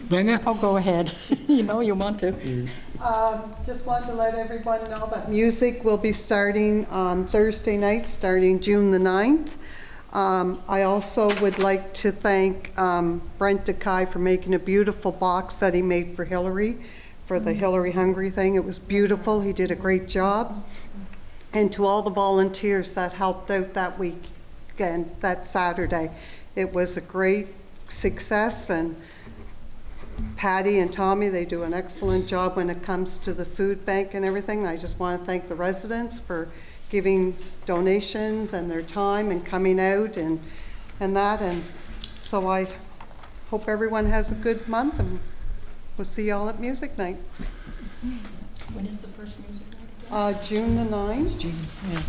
Brenda? Oh, go ahead. You know you want to. Just want to let everyone know that music will be starting on Thursday night, starting June the 9th. I also would like to thank Brent DeKai for making a beautiful box that he made for Hillary, for the Hillary Hungry thing. It was beautiful. He did a great job. And to all the volunteers that helped out that weekend, that Saturday, it was a great success. And Patty and Tommy, they do an excellent job when it comes to the food bank and everything. I just want to thank the residents for giving donations and their time and coming out and that. And so I hope everyone has a good month, and we'll see y'all at music night. When is the first music night again? June the 9th. June, yeah.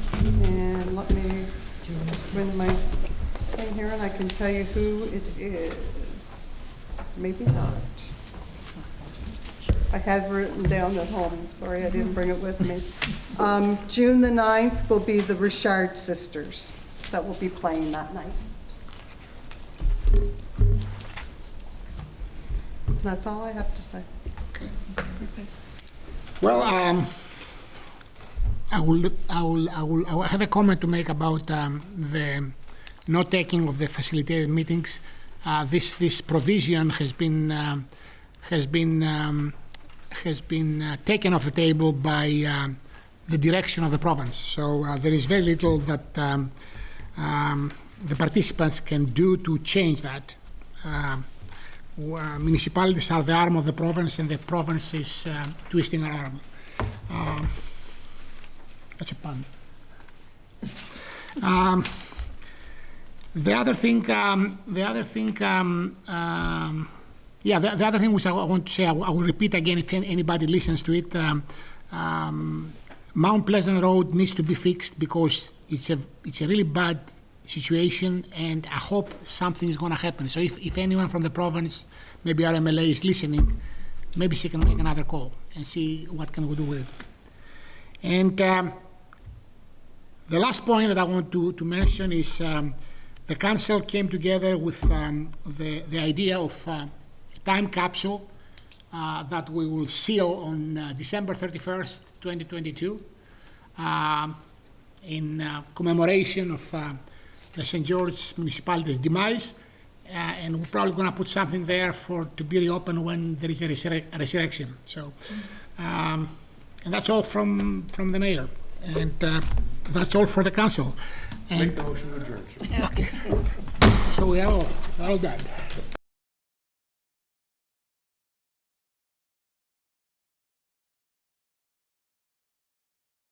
And let me bring my thing here and I can tell you who it is. Maybe not. I had written down at home. Sorry, I didn't bring it with me. June the 9th will be the Richard Sisters that will be playing that night. That's all I have to say. Well, I will have a comment to make about the not taking of the facilitated meetings. This provision has been taken off the table by the direction of the province. So there is very little that the participants can do to change that. Municipalities are the arm of the province, and the province is twisting our arm. That's a pun. The other thing which I want to say, I will repeat again if anybody listens to it. Mount Pleasant Road needs to be fixed because it's a really bad situation, and I hope something is going to happen. So if anyone from the province, maybe our MLA is listening, maybe she can make another call and see what can we do with it. And the last point that I want to mention is the council came together with the idea of a time capsule that we will seal on December 31st, 2022, in commemoration of the St. George municipality's demise, and we're probably going to put something there to be reopened when there is a resurrection. So, and that's all from the mayor, and that's all for the council. And, make the motion to adjourn. okay. So we are all done.